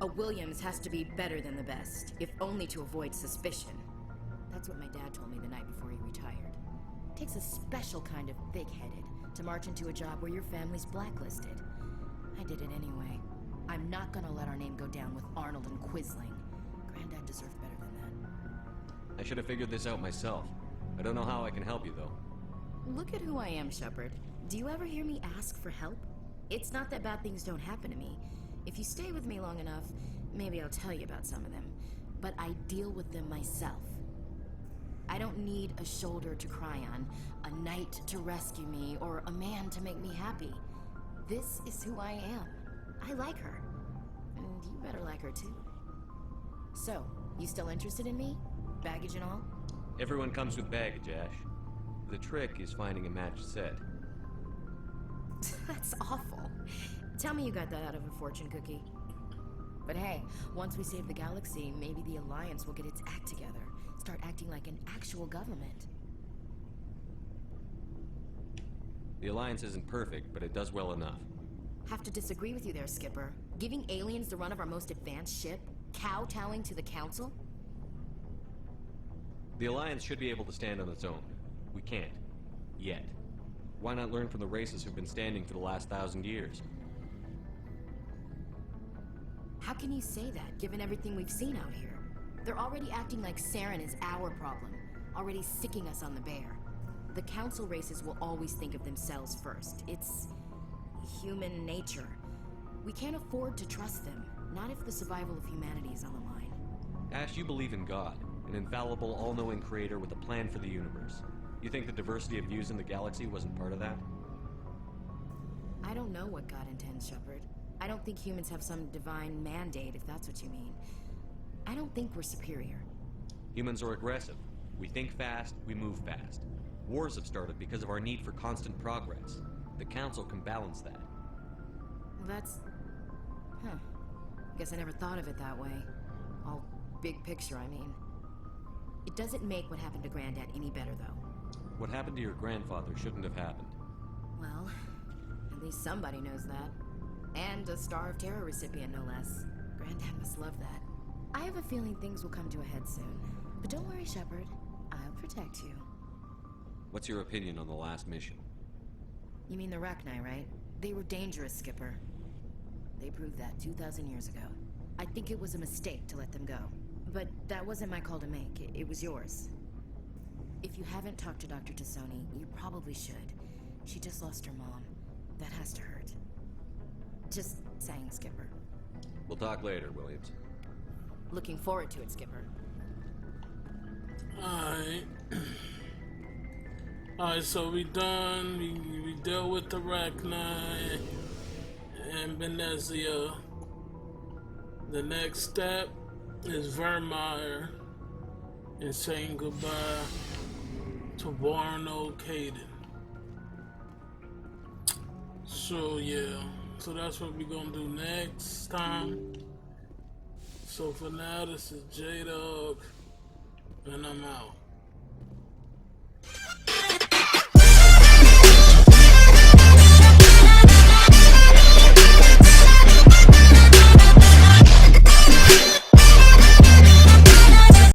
A Williams has to be better than the best, if only to avoid suspicion. That's what my dad told me the night before he retired. It takes a special kind of thick-headed to march into a job where your family's blacklisted. I did it anyway. I'm not gonna let our name go down with Arnold and Quisling. Granddad deserved better than that. I should have figured this out myself. I don't know how I can help you, though. Look at who I am, Shepard. Do you ever hear me ask for help? It's not that bad things don't happen to me. If you stay with me long enough, maybe I'll tell you about some of them. But I deal with them myself. I don't need a shoulder to cry on, a knight to rescue me, or a man to make me happy. This is who I am. I like her. And you better like her too. So, you still interested in me? Baggage and all? Everyone comes with baggage, Ash. The trick is finding a matched set. That's awful. Tell me you got that out of a fortune cookie. But hey, once we save the galaxy, maybe the Alliance will get its act together. Start acting like an actual government. The Alliance isn't perfect, but it does well enough. Have to disagree with you there, Skipper. Giving aliens the run of our most advanced ship? Kowtowing to the Council? The Alliance should be able to stand on its own. We can't. Yet. Why not learn from the races who've been standing for the last 1,000 years? How can you say that, given everything we've seen out here? They're already acting like Saren is our problem, already sicking us on the bear. The Council races will always think of themselves first. It's human nature. We can't afford to trust them, not if the survival of humanity is on the line. Ash, you believe in God, an infallible, all-knowing creator with a plan for the universe. You think the diversity of views in the galaxy wasn't part of that? I don't know what God intends, Shepard. I don't think humans have some divine mandate, if that's what you mean. I don't think we're superior. Humans are aggressive. We think fast, we move fast. Wars have started because of our need for constant progress. The Council can balance that. Well, that's... Huh. Guess I never thought of it that way. All big picture, I mean. It doesn't make what happened to Granddad any better, though. What happened to your grandfather shouldn't have happened. Well, at least somebody knows that. And a Star of Terror recipient, no less. Granddad must love that. I have a feeling things will come to a head soon. But don't worry, Shepard. I'll protect you. What's your opinion on the last mission? You mean the Rachni, right? They were dangerous, Skipper. They proved that 2,000 years ago. I think it was a mistake to let them go. But that wasn't my call to make. It was yours. If you haven't talked to Dr. Tassoni, you probably should. She just lost her mom. That has to hurt. Just saying, Skipper. We'll talk later, Williams. Looking forward to it, Skipper. Alright. Alright, so we done. We dealt with the Rachni and Benizia. The next step is Vermeer and saying goodbye to Warno Caden. So yeah, so that's what we're gonna do next time. So for now, this is J-Dog, and I'm out.